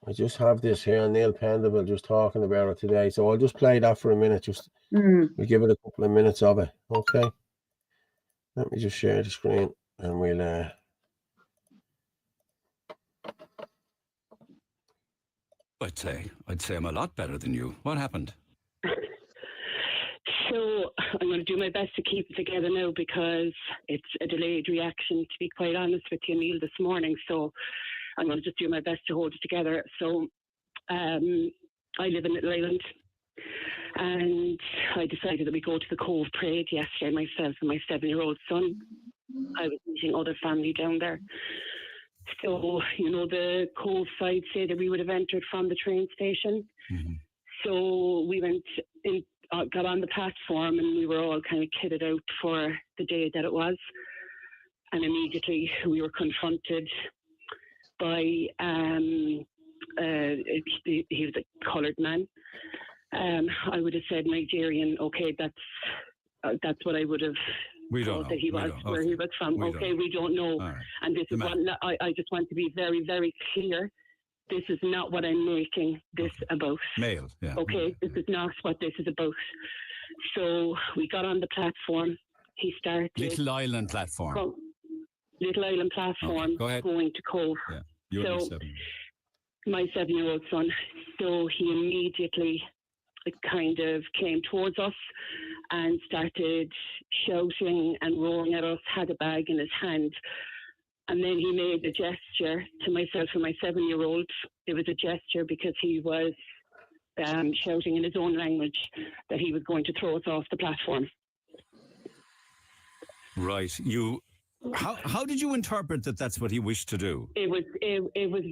I just have this here, Neil Pendable just talking about it today. So I'll just play that for a minute. We'll give it a couple of minutes of it. Okay. Let me just share the screen and we'll I'd say I'm a lot better than you. What happened? So I'm going to do my best to keep it together now because it's a delayed reaction, to be quite honest with you, Neil, this morning. So I'm going to just do my best to hold it together. So I live in Little Island, and I decided that we go to the Cove Parade yesterday, myself and my 7-year-old son. I was meeting other family down there. So, you know, the Cove side say that we would have entered from the train station. Mm-hmm. So we went in, got on the platform, and we were all kind of kitted out for the day that it was. And immediately we were confronted by he was a coloured man. I would have said Nigerian. Okay, that's what I would have thought that he was, where he was from. We don't know. Right. And this is what I just want to be very, very clear. This is not what I'm making this about. Male, yeah. Okay, this is not what this is about. So we got on the platform. He started. Little Island platform. Little Island platform. Go ahead. Going to Cove. Yeah. My 7-year-old son. So he immediately kind of came towards us and started shouting and roaring at us, had a bag in his hand. And then he made a gesture to myself and my 7-year-old. It was a gesture because he was shouting in his own language that he was going to throw us off the platform. Right. How did you interpret that that's what he wished to do? It was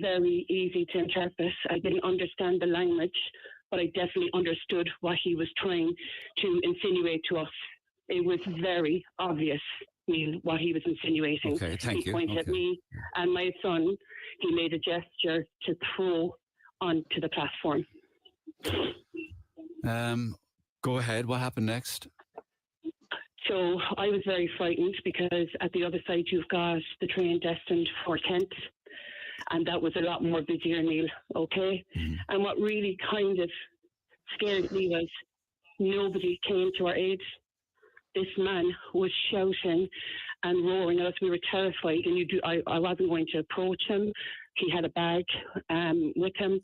very easy to interpret. I didn't understand the language, but I definitely understood what he was trying to insinuate to us. It was very obvious, Neil, what he was insinuating. Okay, thank you. He pointed at me and my son. He made a gesture to throw onto the platform. Go ahead. What happened next? So I was very frightened because at the other side you've got the train destined for Kent, and that was a lot more busier, Neil, okay? Mm-hmm. And what really kind of scared me was nobody came to our aid. This man was shouting and roaring at us. We were terrified, and I wasn't going to approach him. He had a bag with him.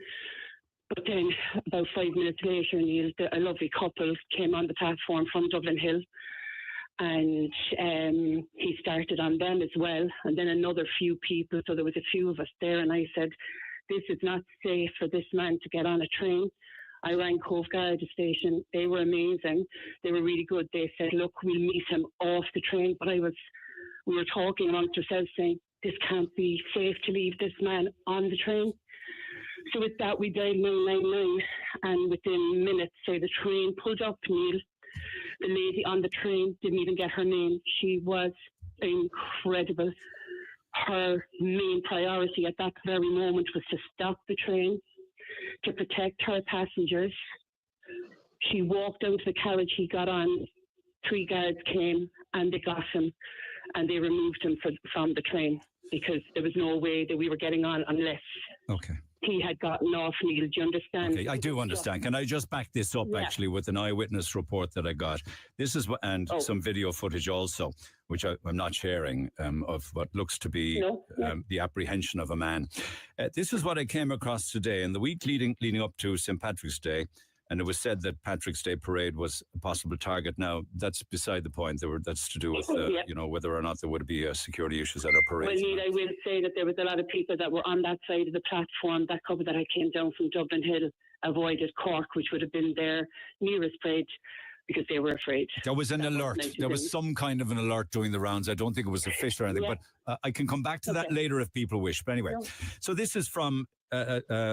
But then about 5 minutes later, Neil, a lovely couple came on the platform from Dublin Hill. And he started on them as well, and then another few people. So there was a few of us there, and I said, this is not safe for this man to get on a train. I rang Cove Garda Station. They were amazing. They were really good. They said, look, we'll meet him off the train. But we were talking amongst ourselves saying, this can't be safe to leave this man on the train. So with that, we dialed 999, and within minutes, the train pulled up, Neil. The lady on the train didn't even get her name. She was incredible. Her main priority at that very moment was to stop the train, to protect her passengers. She walked out of the carriage he got on. 3 guards came and they got him, and they removed him from the train, because there was no way that we were getting on unless he had gotten off, Neil. Do you understand? Okay, I do understand. Can I just back this up actually with an eyewitness report that I got? This is some video footage also, which I'm not sharing, of what looks to be the apprehension of a man. This is what I came across today in the week leading up to St. Patrick's Day. And it was said that Patrick's Day parade was a possible target. Now, that's beside the point. That's to do with, whether or not there would be security issues at our parade. Well, Neil, I will say that there was a lot of people that were on that side of the platform. That couple that I came down from Dublin Hill avoided Cork, which would have been their nearest parade, because they were afraid. There was an alert. There was some kind of an alert doing the rounds. I don't think it was official or anything, but I can come back to that later if people wish. But anyway, so this is from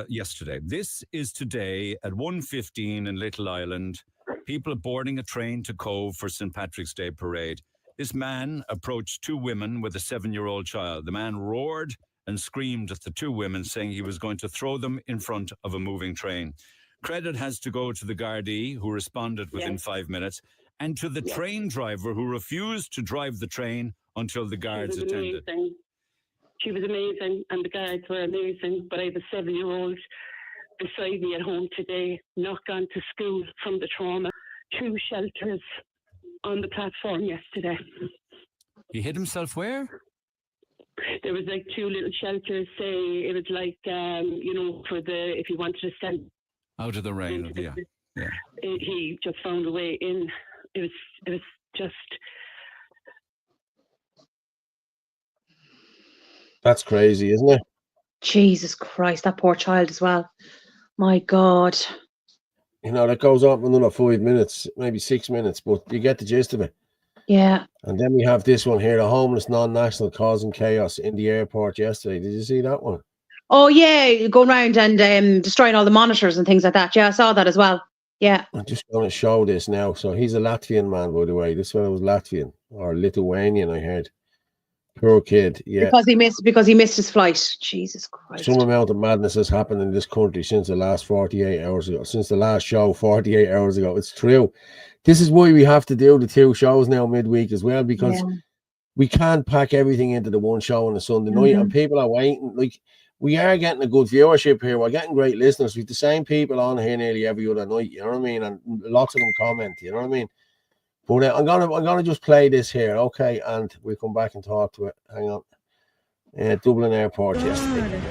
yesterday. This is today at 1:15 in Little Island. People boarding a train to Cove for St. Patrick's Day parade. This man approached 2 women with a 7-year-old child. The man roared and screamed at the 2 women, saying he was going to throw them in front of a moving train. Credit has to go to the Gardaí, who responded within 5 minutes, and to the train driver, who refused to drive the train until the guards attended. She was amazing, and the guards were amazing. But I have a 7-year-old beside me at home today, not gone to school from the trauma. 2 shelters on the platform yesterday. He hid himself where? There was 2 little shelters. It was like, for if you wanted to stand out of the rain. He just found a way in. It was just. That's crazy, isn't it? Jesus Christ, that poor child as well. My God. That goes on for another 5 minutes, maybe 6 minutes, but you get the gist of it. Yeah. And then we have this one here, the homeless non-national causing chaos in the airport yesterday. Did you see that one? Oh, yeah, going around and destroying all the monitors and things like that. Yeah, I saw that as well. Yeah. I'm just going to show this now. So he's a Latvian man, by the way. This one was Latvian or Lithuanian, I heard. Poor kid, yeah. Because he missed his flight. Jesus Christ. Some amount of madness has happened in this country since the last 48 hours ago. Since the last show 48 hours ago. It's true. This is why we have to do the 2 shows now midweek as well, because we can't pack everything into the one show on a Sunday night, and people are waiting. Like, we are getting a good viewership here. We're getting great listeners. We've the same people on here nearly every other night. You know what I mean? And lots of them comment. You know what I mean? But I'm gonna just play this here, okay? And we'll come back and talk to it. Hang on. Dublin Airport yesterday.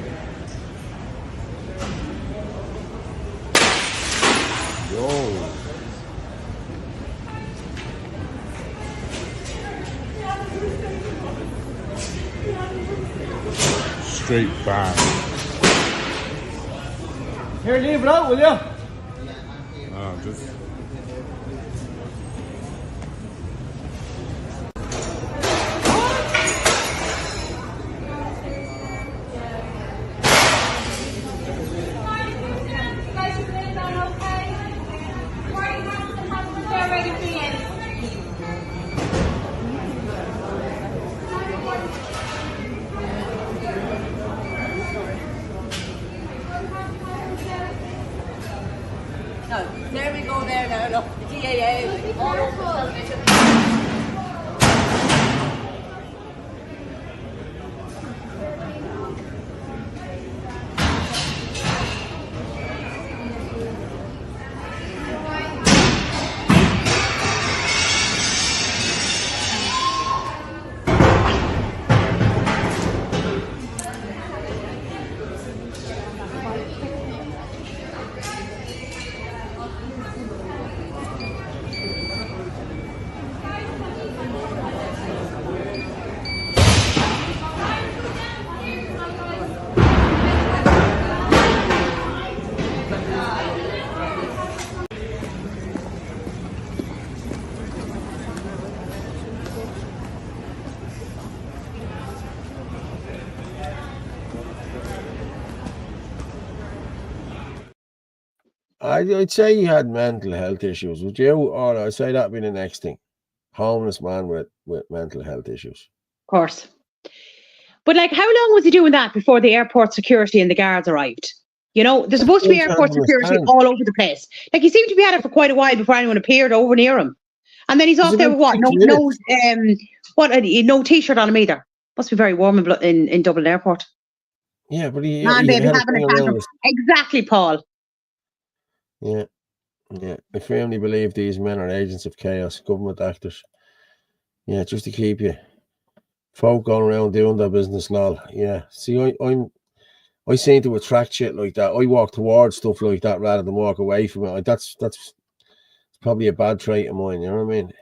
Yo. Straight back. Here, leave it out, will you? Oh, just. There we go there now, look, the GAA, all over the television. I'd say he had mental health issues. Would you? Or I'd say that'd be the next thing. Homeless man with mental health issues. Of course. But like, how long was he doing that before the airport security and the guards arrived? You know, there's supposed to be airport security all over the place. Like, he seemed to be at it for quite a while before anyone appeared over near him. And then he's off there with what? No t-shirt on him either. Must be very warm in Dublin Airport. Yeah, but he Man, baby, had having a tantrum. Exactly, Paul. Yeah. I firmly believe these men are agents of chaos, government actors. Yeah, just to keep you folk going around doing their business, lol. Yeah. See, I seem to attract shit like that. I walk towards stuff like that rather than walk away from it. That's probably a bad trait of mine, you know what I mean?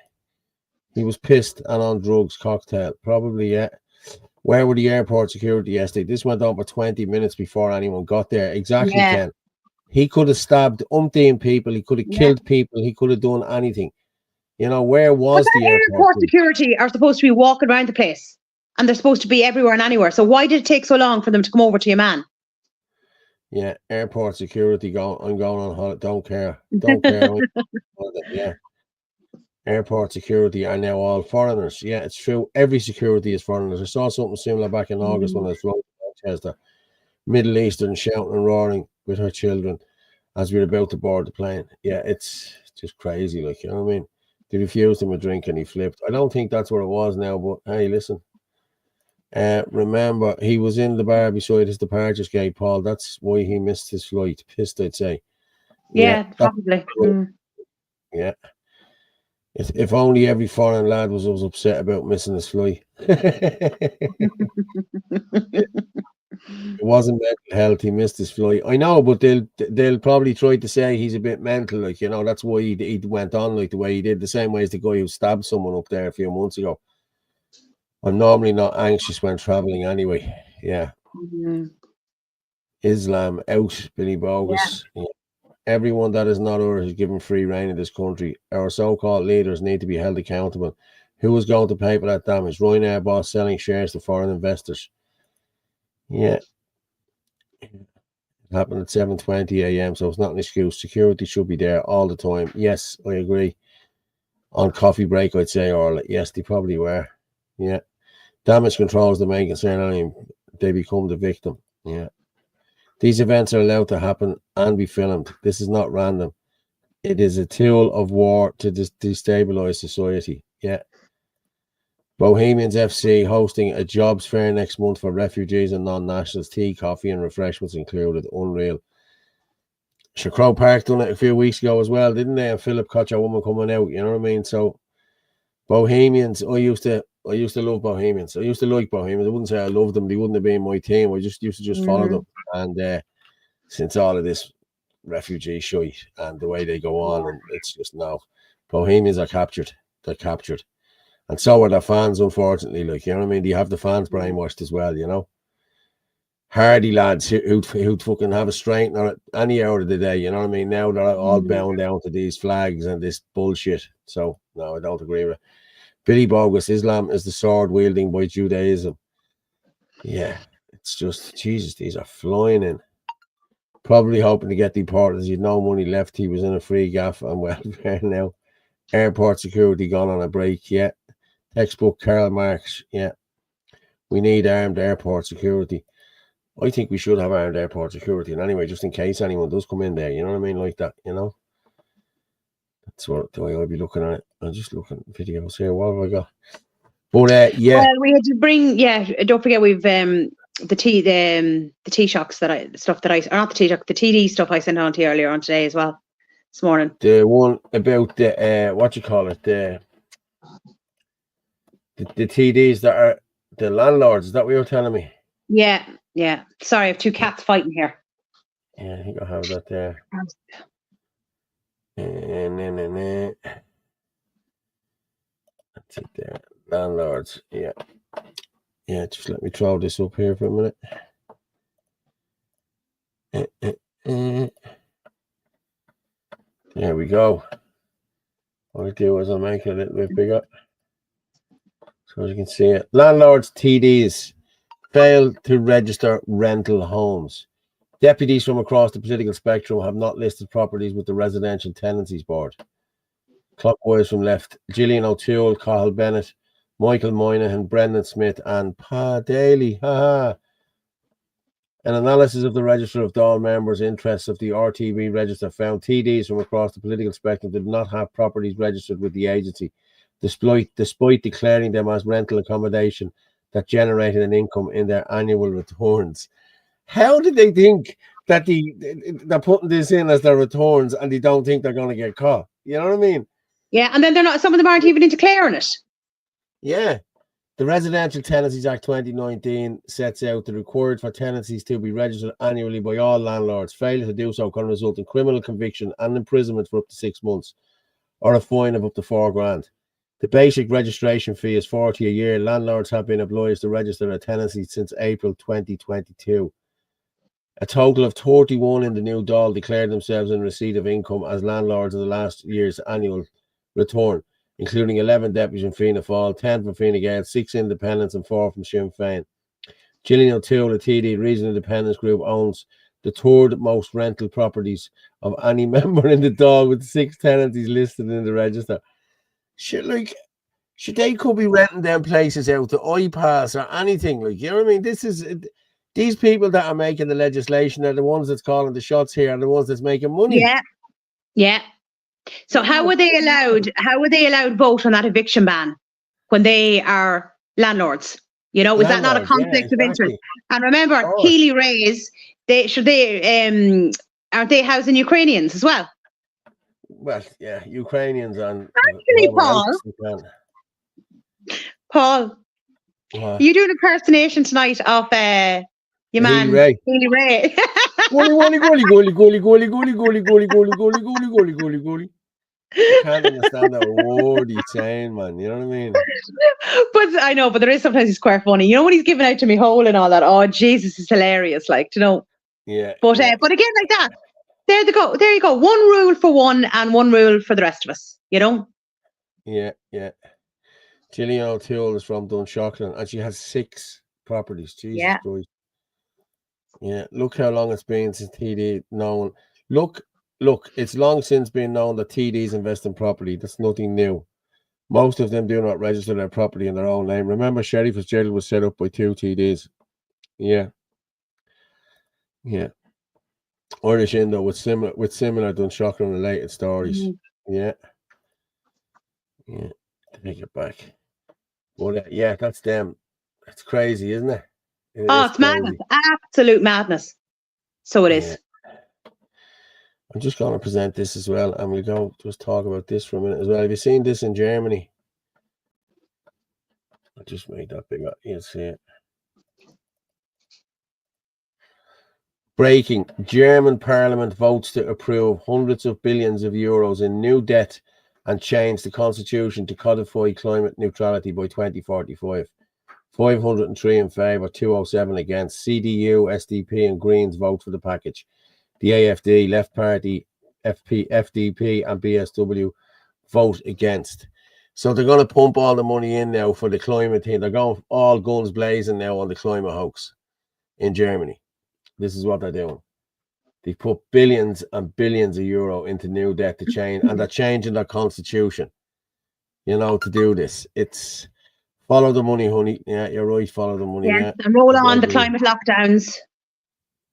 He was pissed and on drugs, cocktail. Probably, yeah. Where were the airport security yesterday? This went on for 20 minutes before anyone got there. Exactly, Yeah. Ken. He could have stabbed umpteen people. He could have killed people. He could have done anything. You know, where was the airport security are supposed to be walking around the place, and they're supposed to be everywhere and anywhere. So why did it take so long for them to come over to your man? Yeah, airport security. I'm going on holiday. Don't care. Don't care. Yeah. Airport security are now all foreigners. Yeah, it's true. Every security is foreigners. I saw something similar back in August when I was flying to Manchester. Middle Eastern shouting and roaring with her children as we were about to board the plane. Yeah, it's just crazy. Like, you know what I mean? They refused him a drink and he flipped. I don't think that's what it was now, but hey, listen. Remember, he was in the bar beside his departures gate, Paul. That's why he missed his flight. Pissed, I'd say. Yeah, probably. Yeah. If only every foreign lad was upset about missing his flight. It wasn't mental health. He missed his flight. I know, but they'll probably try to say he's a bit mental. Like, you know, that's why he went on like the way he did. The same way as the guy who stabbed someone up there a few months ago. I'm normally not anxious when traveling anyway. Yeah. Islam out, Billy Bogus. Yeah. Everyone that is not ours is given free rein in this country. Our so-called leaders need to be held accountable. Who is going to pay for that damage? Ryanair boss selling shares to foreign investors. Yeah. It happened at 7:20 a.m., so it's not an excuse. Security should be there all the time. Yes, I agree. On coffee break, I'd say, or yes, they probably were. Yeah. Damage control is the main concern. I mean, they become the victim. Yeah. These events are allowed to happen and be filmed. This is not random. It is a tool of war to destabilize society. Yeah. Bohemians FC hosting a jobs fair next month for refugees and non-nationals. Tea, coffee and refreshments included. Unreal. Croke Park done it a few weeks ago as well, didn't they? And Philip caught a woman coming out, you know what I mean? So Bohemians, I used to love Bohemians. I used to like Bohemians. I wouldn't say I loved them. They wouldn't have been my team. I just used to follow them. And since all of this refugee shite and the way they go on, and it's just now Bohemians are captured. They're captured. And so are the fans, unfortunately. Like, you know what I mean? You have the fans brainwashed as well, you know? Hardy lads who'd fucking have a straightener at any hour of the day, you know what I mean? Now they're all bound down to these flags and this bullshit. So, no, I don't agree with it. Billy Bogus, Islam is the sword wielding by Judaism. Yeah, it's just, Jesus, these are flying in. Probably hoping to get deported as he had no money left. He was in a free gaff and welfare now. Airport security gone on a break, yeah. Textbook Karl Marx, yeah. We need armed airport security. I think we should have armed airport security. And anyway, just in case anyone does come in there, you know what I mean? Like that, you know? That's what the way I'll be looking at it. I'm just looking at videos here. What have I got? But yeah. Well, we had to bring, don't forget we've the T-shocks the TD stuff I sent on to you earlier on today as well, this morning. The one about the, what you call it, the TDs that are the landlords, is that what you were telling me? Yeah. Sorry, I have two cats fighting here. Yeah, I think I have that there. That's it there. Landlords, yeah. Yeah, just let me throw this up here for a minute. There we go. What I do is I'll make it a little bit bigger. So as you can see it. Landlords TDs fail to register rental homes. Deputies from across the political spectrum have not listed properties with the Residential Tenancies Board. Clockwise from left, Gillian O'Toole, Cathal Bennett, Michael Moynihan, Brendan Smith and Pa Daly. An analysis of the register of Dáil members' interests of the RTB register found TDs from across the political spectrum did not have properties registered with the agency, despite declaring them as rental accommodation that generated an income in their annual returns. How did they think that they're putting this in as their returns and they don't think they're going to get caught? You know what I mean? Yeah, and then they're not. Some of them aren't even declaring it. Yeah. The Residential Tenancies Act 2019 sets out the required for tenancies to be registered annually by all landlords. Failure to do so can result in criminal conviction and imprisonment for up to 6 months, or a fine of up to $4,000. The basic registration fee is $40 a year. Landlords have been obliged to register a tenancy since April 2022. A total of 31 in the new Dáil declared themselves in receipt of income as landlords of the last year's annual return, including 11 deputies from Fianna Fáil, 10 from Fine Gael, 6 independents and 4 from Sinn Féin. Gillian O'Toole, the TD Regional Independence Group, owns the third most rental properties of any member in the Dáil, with 6 tenancies listed in the register. Shit, like, they could be renting them places out to iPass or anything, like, you know what I mean? These people that are making the legislation are the ones that's calling the shots here, and the ones that's making money. Yeah. So how were they allowed? How were they allowed vote on that eviction ban when they are landlords? You know, is that not a conflict of interest? And remember, Healy Rays, aren't they housing Ukrainians as well? Well, yeah, Ukrainians and actually, Paul, you doing an impersonation tonight of your man Healy Ray. Goalie. I can't understand that word he's saying, man. You know what I mean? But I know, but there is sometimes he's quite funny. You know when he's giving out to me whole and all that. Oh, Jesus, is hilarious. Like, you know. Yeah. But again, like that. There you go. One rule for one and one rule for the rest of us. You know. Yeah. Gillian O'Toole is from Dunshaughlin, and she has 6 properties. Jesus Christ. Yeah. Look how long it's been since TD known. Look, it's long since been known that TDs invest in property. That's nothing new. Most of them do not register their property in their own name. Remember, Sheriff Fitzgerald was set up by 2 TDs. Yeah. Irish Indo with similar Dunshaughlin related stories. Yeah. Take it back. But yeah, that's them. It's crazy, isn't it? It's madness. Absolute madness. So it is. I'm just going to present this as well, and we'll go just talk about this for a minute as well. Have you seen this in Germany? I'll just make that bigger. You'll see it. Breaking. German Parliament votes to approve hundreds of billions of euros in new debt and change the constitution to codify climate neutrality by 2045. 503 in favour, 207 against. CDU, SDP and Greens vote for the package. The AFD, Left Party, FDP and BSW vote against. So they're going to pump all the money in now for the climate thing. They're going all guns blazing now on the climate hoax in Germany. This is what they're doing. They put billions and billions of euro into new debt to change, and they're changing their constitution, you know, to do this. It's follow the money, honey. Yeah, you're right. Follow the money. Yeah, and roll on the climate lockdowns.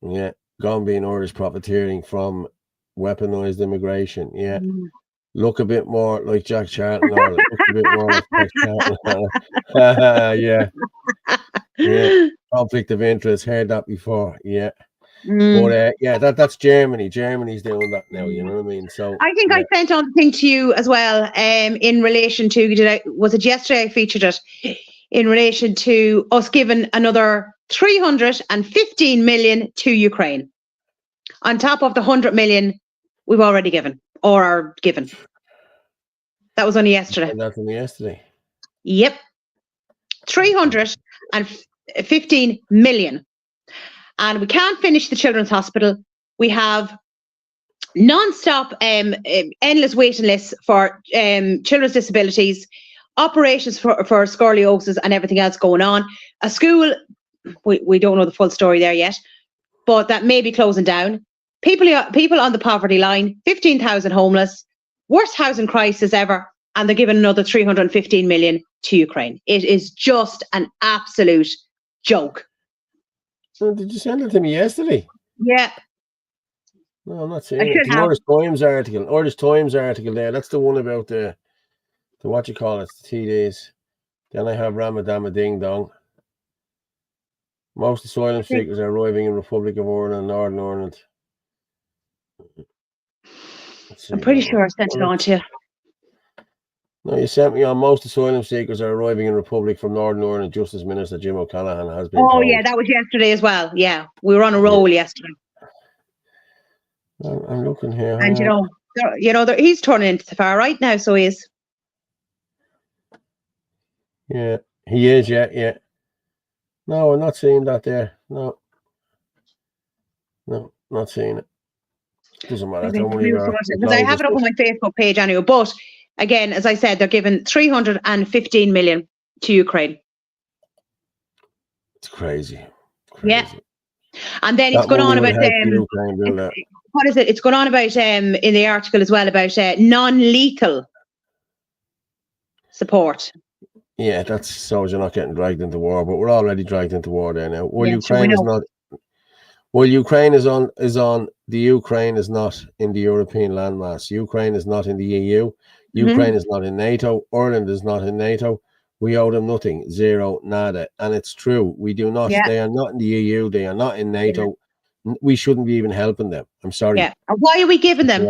Yeah. Gone being Irish profiteering from weaponized immigration. Yeah. Look a bit more like Jack Charlton. Look a bit more like Jack Charlton. Yeah. Conflict of interest. Heard that before. Yeah. But that's Germany. Germany's doing that now. You know what I mean? So I think I sent on the thing to you as well. In relation to was it yesterday I featured it in relation to us giving another 315 million to Ukraine on top of the 100 million we've already given or are given. That was only yesterday. That's only yesterday. Yep. 315 million. And we can't finish the Children's Hospital. We have non-stop endless waiting lists for children's disabilities, operations for scoliosis and everything else going on. A school, we don't know the full story there yet, but that may be closing down. People on the poverty line, 15,000 homeless, worst housing crisis ever, and they're giving another 315 million to Ukraine. It is just an absolute joke. So did you send it to me yesterday? Yeah. No, I'm not seeing it. The Irish Times article there. That's the one about the what you call it, the TDs. Then I have Ramadan Ding Dong. Most asylum seekers are arriving in Republic of Ireland and Northern Ireland. I'm pretty sure I sent it on to you. No, you sent me on most asylum seekers are arriving in Republic from Northern Ireland. Justice Minister Jim O'Callaghan has been told. Yeah, that was yesterday as well. Yeah, we were on a roll yesterday. I'm looking here. And he's turning into the far right now, so he is. Yeah, he is. Yeah. No, I'm not seeing that there. No, not seeing it. Doesn't matter. Because I have it up on my Facebook page anyway. But again, as I said, they're giving 315 million to Ukraine. It's crazy. Yeah. And then it's going on about what is it? It's going on about in the article as well about non-lethal support. Yeah, that's so you're not getting dragged into war, but we're already dragged into war there now. Well, Ukraine is not. Well, Ukraine is on. The Ukraine is not in the European landmass. Ukraine is not in the EU. Ukraine is not in NATO. Ireland is not in NATO. We owe them nothing, zero, nada, and it's true. We do not. Yeah. They are not in the EU. They are not in NATO. Yeah. We shouldn't be even helping them. I'm sorry. Yeah. And why are we giving them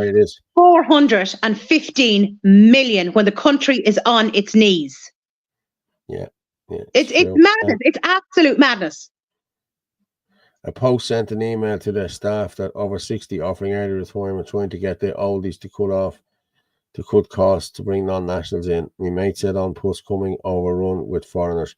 415 million when the country is on its knees? Yeah. It's madness. It's absolute madness. A post sent an email to their staff that over 60 offering early retirement, trying to get the oldies to cut costs to bring non-nationals in. My mate said on post coming overrun with foreigners.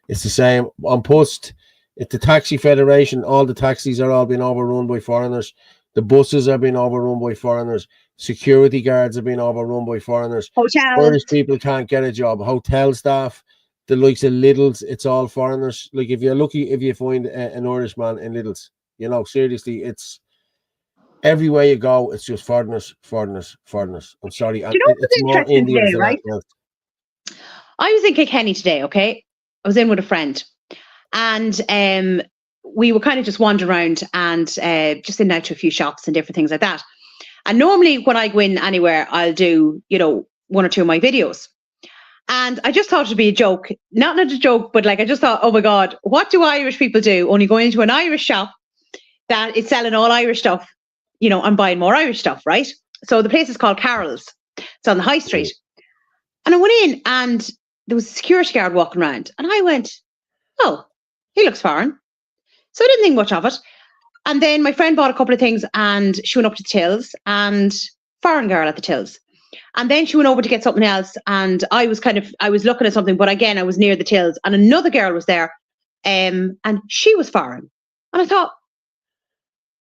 It's the same on post. It's the taxi federation. All the taxis are all being overrun by foreigners. The buses are being overrun by foreigners. Security guards have been overrun by foreigners. Hotels. Irish people can't get a job. Hotel staff, the likes of Lidl's, it's all foreigners. Like if you're lucky, if you find an Irishman in Lidl's, seriously, it's everywhere you go. It's just foreigners. I'm sorry, it's more Indians than anything else. I was in Kilkenny today. Okay, I was in with a friend, and we were kind of just wandering around and just in and out to a few shops and different things like that. And normally, when I go in anywhere, I'll do one or two of my videos. And I just thought it'd be a joke, not a joke, but I just thought, oh my God, what do Irish people do? Only going into an Irish shop that is selling all Irish stuff, and buying more Irish stuff, right? So the place is called Carol's. It's on the high street. And I went in and there was a security guard walking around. And I went, oh, he looks foreign. So I didn't think much of it. And then my friend bought a couple of things and she went up to the tills and foreign girl at the tills. And then she went over to get something else. And I was looking at something, but again, I was near the tills and another girl was there and she was foreign. And I thought,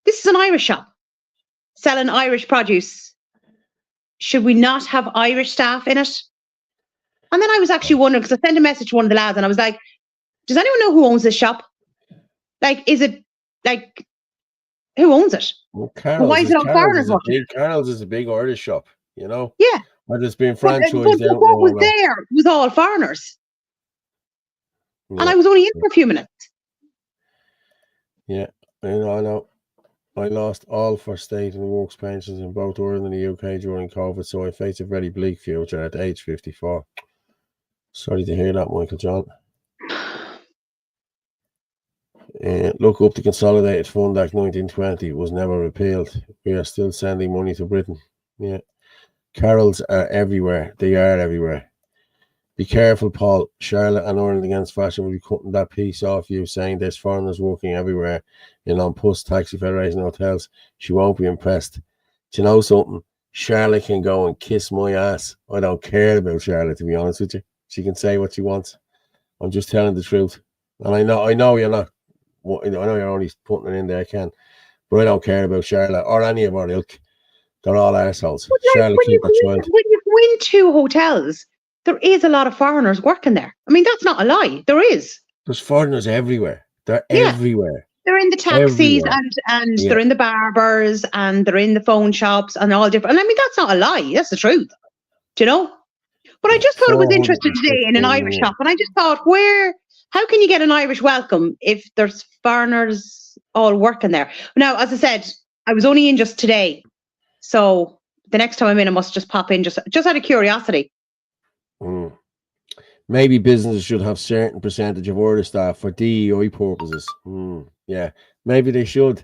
this is an Irish shop selling Irish produce. Should we not have Irish staff in it? And then I was actually wondering, because I sent a message to one of the lads and I was like, does anyone know who owns this shop? Is it who owns it? Well, why is it all foreigners? Carol's is a big Irish shop, Yeah. Whether it's being franchised. But what was there was all foreigners. Yeah. And I was only in for a few minutes. Yeah, I know. I lost all for state and works pensions in both Ireland and the UK during COVID, so I face a very bleak future at age 54. Sorry to hear that, Michael John. Look up the Consolidated Fund Act 1920. It was never repealed. We are still sending money to Britain. Yeah. Carols are everywhere. They are everywhere. Be careful, Paul. Charlotte and Ireland Against Fashion will be cutting that piece off you, saying there's foreigners working everywhere in on post taxi federation hotels. She won't be impressed. Do you know something? Charlotte can go and kiss my ass. I don't care about Charlotte, to be honest with you. She can say what she wants. I'm just telling the truth. And I know you're not. I know you're only putting it in there, Ken. But I don't care about Charlotte or any of our ilk. They're all assholes. Charlotte, keep her child. When you go into hotels, there is a lot of foreigners working there. I mean, that's not a lie. There is. There's foreigners everywhere. They're everywhere. They're in the taxis and they're in the barbers and they're in the phone shops and all different. And I mean, that's not a lie. That's the truth. Do you know? But I just thought it was interesting today in an Irish shop. And I just thought, how can you get an Irish welcome if there's foreigners all working there? Now, as I said, I was only in just today. So the next time I'm in, I must just pop in just out of curiosity. Maybe businesses should have certain percentage of Irish staff for DEI purposes. Yeah, maybe they should.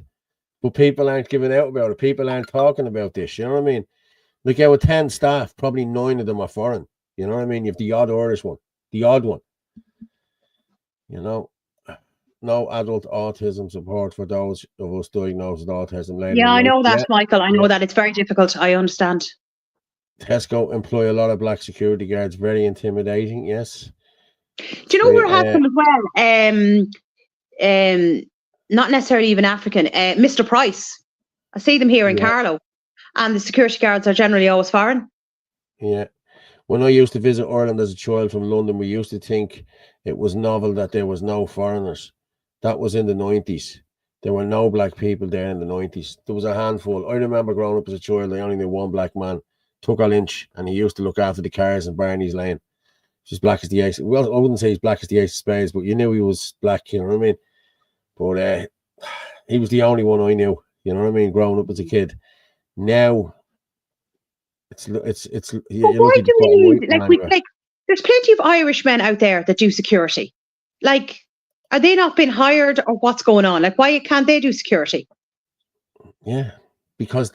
But people aren't giving out about it. People aren't talking about this. You know what I mean? Like out of 10 staff, probably 9 of them are foreign. You know what I mean? You have the odd Irish one, the odd one. You know, no adult autism support for those of us diagnosed with autism later. Yeah, I know that, Michael. I know that. It's very difficult. I understand. Tesco employ a lot of black security guards. Very intimidating, yes. Do you know what happened as well? Not necessarily even African. Mr. Price. I see them here in Carlow. And the security guards are generally always foreign. Yeah. When I used to visit Ireland as a child from London, we used to think it was novel that there was no foreigners. That was in the 90s. There were no black people there in the 90s. There was a handful. I remember growing up as a child, I only knew one black man, Tucker Lynch, and he used to look after the cars in Barney's Lane. He's black as the ace. Well, I wouldn't say he's black as the ace of spades, but you knew he was black, you know what I mean? But he was the only one I knew, you know what I mean, growing up as a kid. Now, it's why do we need, like, there's plenty of Irish men out there that do security. Like, are they not being hired or what's going on? Like, why can't they do security? Yeah, because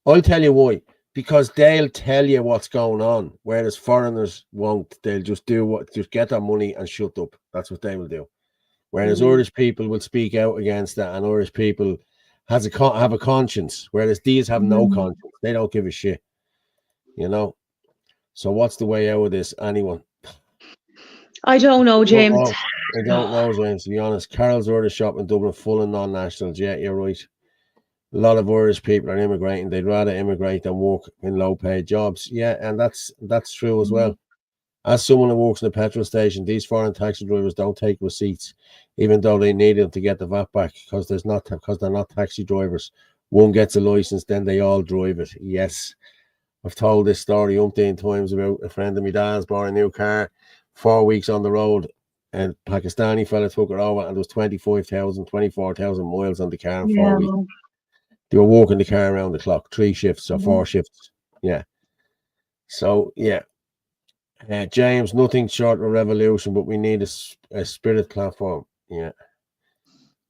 I'll tell you why. Because they'll tell you what's going on, whereas foreigners won't. They'll just just get their money and shut up. That's what they will do. Whereas Irish people will speak out against that, and Irish people have a conscience, whereas these have no conscience. They don't give a shit. You know? So what's the way out of this? Anyone? I don't know, James. I don't know, James, to be honest. Carol's Irish shop in Dublin full of non-nationals. Yeah, you're right. A lot of Irish people are immigrating. They'd rather immigrate than work in low-paid jobs. Yeah, and that's true as well. As someone who works in a petrol station, these foreign taxi drivers don't take receipts, even though they need them to get the VAT back because they're not taxi drivers. One gets a license, then they all drive it. Yes, I've told this story umpteen times about a friend of my dad's bought a new car, 4 weeks on the road, and Pakistani fella took it over, and there was 24,000 miles on the car in 4 weeks. They were walking the car around the clock, 3 shifts or 4 shifts. Yeah. So, yeah. James, nothing short of a revolution, but we need a spirit platform. Yeah.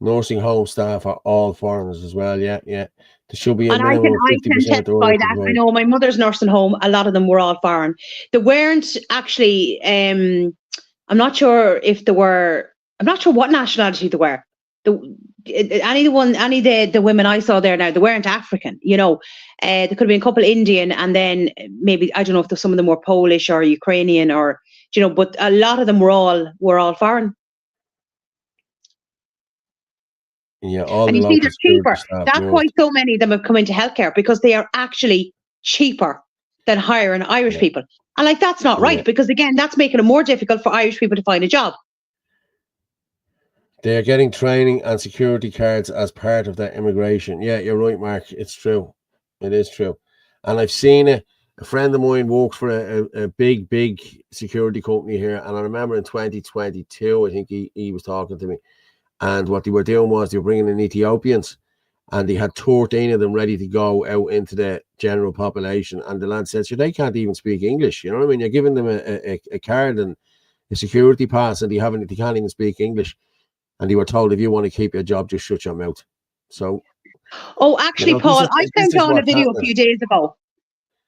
Nursing home staff are all foreigners as well. Yeah, yeah. There should be a minimum of 50%. Testify that. I know my mother's nursing home, a lot of them were all foreign. They weren't actually, I'm not sure what nationality they were. Any of the women I saw there now, they weren't African, you know. There could have been a couple Indian, and then maybe, I don't know if some of them were Polish or Ukrainian, or, you know, but a lot of them were all foreign. Yeah, all and the you see, they're cheaper. Staff, that's why so many of them have come into healthcare, because they are actually cheaper than hiring Irish people. And like, that's not right, because again, that's making it more difficult for Irish people to find a job. They're getting training and security cards as part of their immigration. Yeah, you're right, Mark. It's true. It is true. And I've seen it. A friend of mine works for a big security company here. And I remember in 2022, I think he was talking to me. And what they were doing was they were bringing in Ethiopians. And they had 13 of them ready to go out into the general population. And the lad said, sure, they can't even speak English. You know what I mean? You're giving them a card and a security pass, and they can't even speak English. And they were told, if you want to keep your job, just shut your mouth. So, actually, Paul, I sent on a video a few days ago.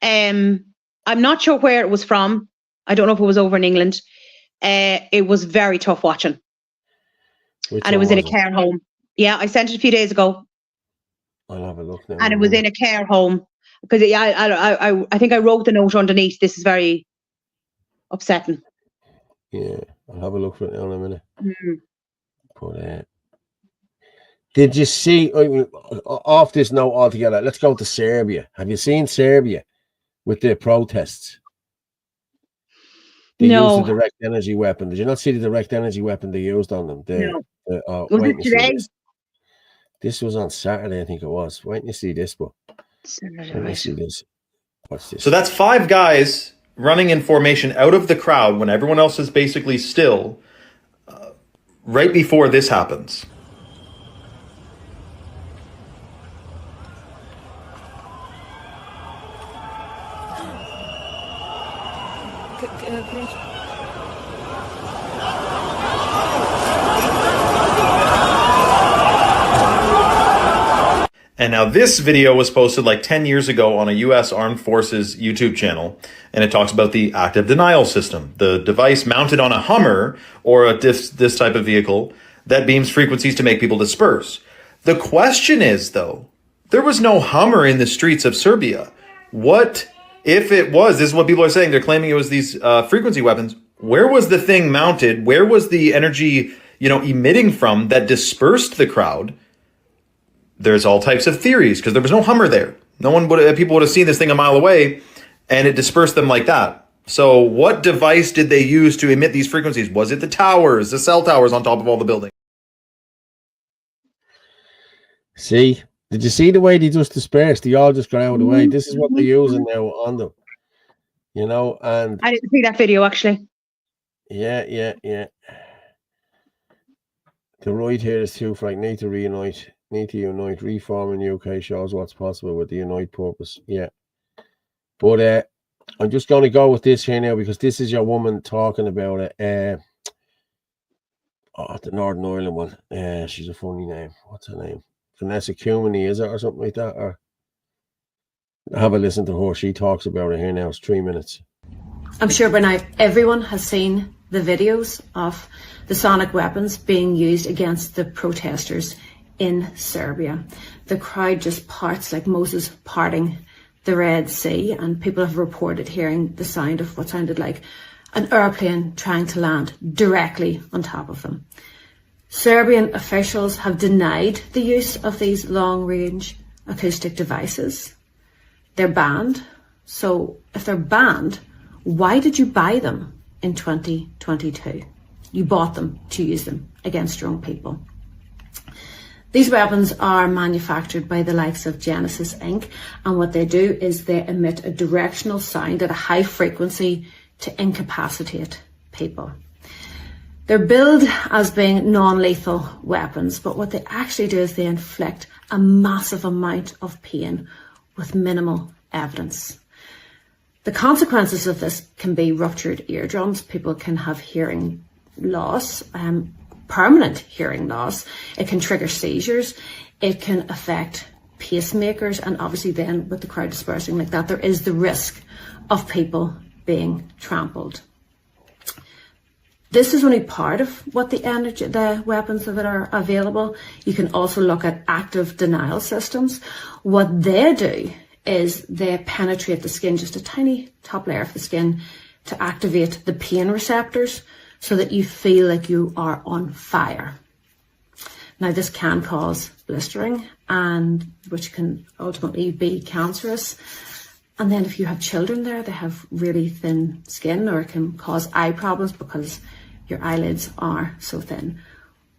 I'm not sure where it was from. I don't know if it was over in England. It was very tough watching. And it was in a care home. Yeah, I sent it a few days ago. I'll have a look now. And it was in a care home. Because I think I wrote the note underneath. This is very upsetting. Yeah, I'll have a look for it now in a minute. But did you see, off this note altogether, let's go to Serbia. Have you seen Serbia with the protests? They used a direct energy weapon. Did you not see the direct energy weapon they used on them? No. Was it today? This was on Saturday, I think it was. Wait till you see this, but let me see this. What's this? So that's 5 guys running in formation out of the crowd when everyone else is basically still, right before this happens. And now this video was posted like 10 years ago on a U.S. Armed Forces YouTube channel, and it talks about the active denial system, the device mounted on a Hummer or this type of vehicle that beams frequencies to make people disperse. The question is, though, there was no Hummer in the streets of Serbia. What if it was? This is what people are saying. They're claiming it was these frequency weapons. Where was the thing mounted? Where was the energy, emitting from that dispersed the crowd? There's all types of theories because there was no Hummer there. People would have seen this thing a mile away, and it dispersed them like that. So what device did they use to emit these frequencies? Was it the towers, the cell towers on top of all the buildings? See, did you see the way they just dispersed? They all just got out of the way. This is what they're using now on them, and I didn't see that video actually. Yeah. The right here is too frank. Need to unite. Reform in UK shows what's possible with the Unite purpose. Yeah. But I'm just going to go with this here now because this is your woman talking about it. The Northern Ireland one. She's a funny name. What's her name? Vanessa Cumany, is it, or something like that? Or have a listen to her. She talks about it here now. It's 3 minutes. I'm sure by now everyone has seen the videos of the sonic weapons being used against the protesters in Serbia. The crowd just parts like Moses parting the Red Sea, and people have reported hearing the sound of what sounded like an airplane trying to land directly on top of them. Serbian officials have denied the use of these long-range acoustic devices. They're banned. So if they're banned, why did you buy them in 2022? You bought them to use them against your own people. These weapons are manufactured by the likes of Genesis Inc. And what they do is they emit a directional sound at a high frequency to incapacitate people. They're billed as being non-lethal weapons, but what they actually do is they inflict a massive amount of pain with minimal evidence. The consequences of this can be ruptured eardrums. People can have hearing loss, permanent hearing loss. It can trigger seizures. It can affect pacemakers. And obviously then with the crowd dispersing like that, there is the risk of people being trampled. This is only part of what the weapons that are available. You can also look at active denial systems. What they do is they penetrate the skin, just a tiny top layer of the skin, to activate the pain receptors so that you feel like you are on fire. Now, this can cause blistering, and which can ultimately be cancerous. And then if you have children there, they have really thin skin, or it can cause eye problems because your eyelids are so thin.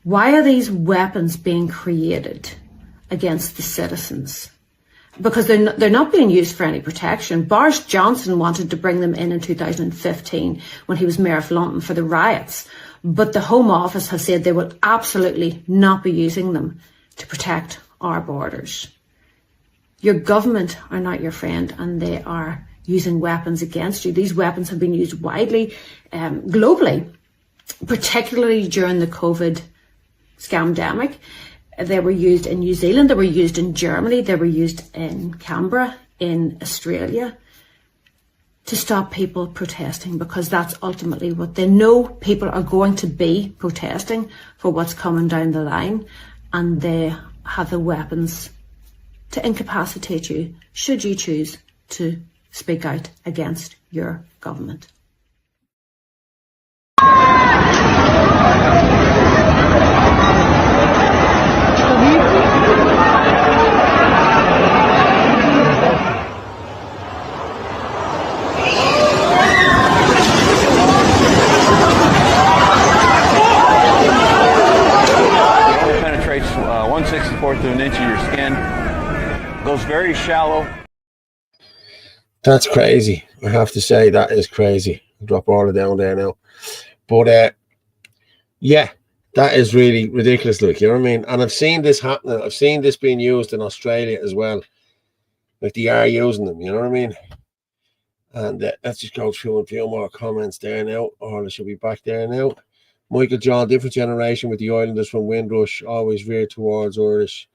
Why are these weapons being created against the citizens? Because they're not being used for any protection. Boris Johnson wanted to bring them in 2015 when he was Mayor of London for the riots. But the Home Office has said they will absolutely not be using them to protect our borders. Your government are not your friend, and they are using weapons against you. These weapons have been used widely, globally, particularly during the COVID scamdemic. They were used in New Zealand, they were used in Germany, they were used in Canberra, in Australia, to stop people protesting, because that's ultimately what they know. People are going to be protesting for what's coming down the line, and they have the weapons to incapacitate you should you choose to speak out against your government. Penetrates 1/64 through goes very shallow. That's crazy. I have to say that is crazy. I'll drop all it down there now. But yeah, that is really ridiculous. Like, you know what I mean? And I've seen this happening. I've seen this being used in Australia as well. Like they are using them. You know what I mean? And let's just go through a few more comments there now. Or I should be back there now. Michael John, different generation with the Islanders from Windrush, always veered towards Irish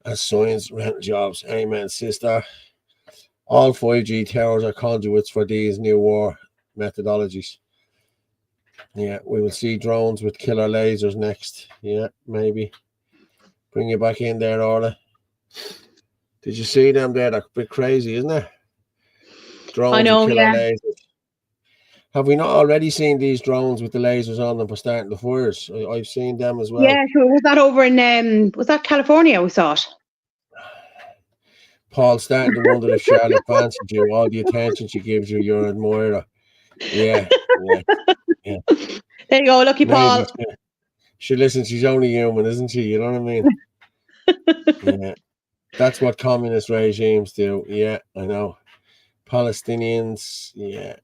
as science rental jobs. Amen, sister. All 5G towers are conduits for these new war methodologies. Yeah, we will see drones with killer lasers next. Yeah, maybe. Bring you back in there, Orla. Did you see them there? They're a bit crazy, isn't it? Drones I know, with killer yeah. lasers. Have we not already seen these drones with the lasers on them for starting the fires? I've seen them as well. Yeah, sure. Was that over in was that California? We saw it. Paul starting to wonder if Charlotte fancied you. All the attention she gives you, you're an admirer. Yeah. There you go, lucky Paul. She listens, she's only human, isn't she? You know what I mean? Yeah. That's what communist regimes do. Yeah, I know. Palestinians, yeah.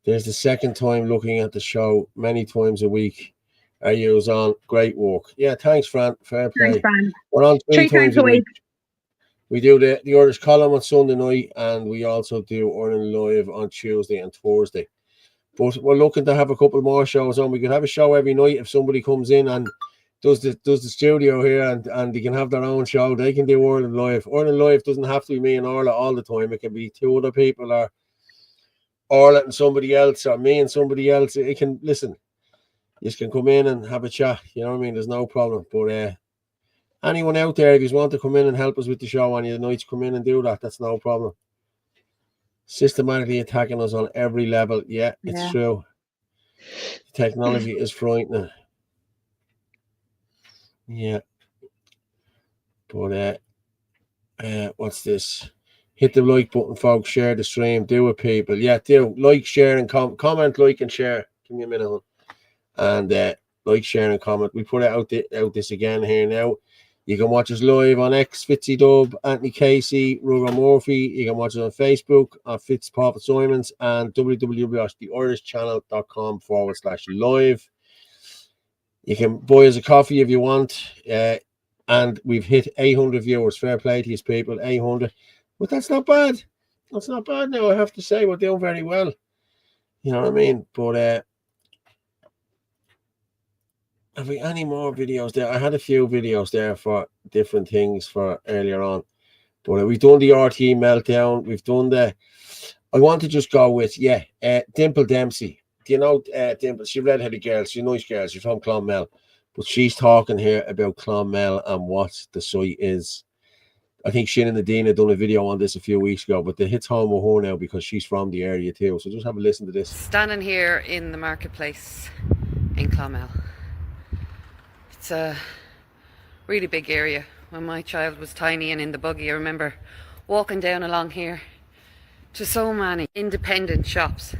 There's the second time looking at the show many times a week. Are you on? Great work. Yeah, thanks, Fran. Fair play. Thanks, Fran. We're on 3 times a week. We do the Irish column on Sunday night, and we also do Ireland Live on Tuesday and Thursday. But we're looking to have a couple more shows on. We could have a show every night if somebody comes in and does the studio here, and they can have their own show. They can do Ireland Live. Ireland Live doesn't have to be me and Orla all the time. It can be two other people, or Orla and somebody else, or me and somebody else. It can, listen, you can come in and have a chat. You know what I mean? There's no problem. But anyone out there, if you want to come in and help us with the show on your nights, come in and do that. That's no problem. Systematically attacking us on every level. Yeah, it's true. Technology is frightening. Yeah. But what's this? Hit the like button, folks. Share the stream. Do it, people. Yeah, do. Like, share, and comment, like, and share. Give me a minute, hon. And like, share, and comment. We put it out this again here now. You can watch us live on X, Fitzy Dub, Anthony Casey, Ruger Murphy. You can watch us on Facebook, on Fitz Papa Simons, and www.theirishchannel.com/live. You can buy us a coffee if you want. And we've hit 800 viewers. Fair play to these people, 800. But that's not bad. That's not bad now, I have to say. We're doing very well. You know what I mean? But have we any more videos there? I had a few videos there for different things for earlier on. But we've done the RT meltdown. We've done I want to just go with, Dimple Dempsey. Do you know Dimple? She's a red-headed girl. She's a nice girl. She's from Clonmel. But she's talking here about Clonmel and what the site is. I think Shin and Nadine had done a video on this a few weeks ago, but it hits home with her now because she's from the area too. So just have a listen to this. Standing here in the marketplace in Clonmel. It's a really big area. When my child was tiny and in the buggy, I remember walking down along here to so many independent shops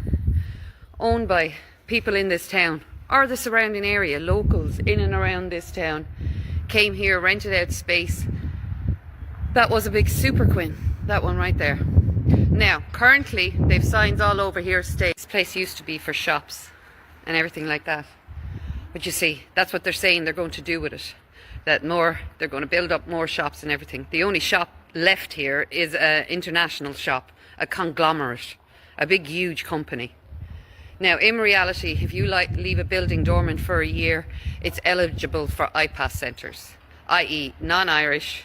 owned by people in this town or the surrounding area. Locals in and around this town came here, rented out space. That was a big super queen, that one right there. Now, currently, they've signs all over here stating this place used to be for shops and everything like that. But you see, that's what they're saying they're going to do with it. They're going to build up more shops and everything. The only shop left here is an international shop, a conglomerate, a big, huge company. Now, in reality, if you leave a building dormant for a year, it's eligible for IPAS centres, i.e. non-Irish,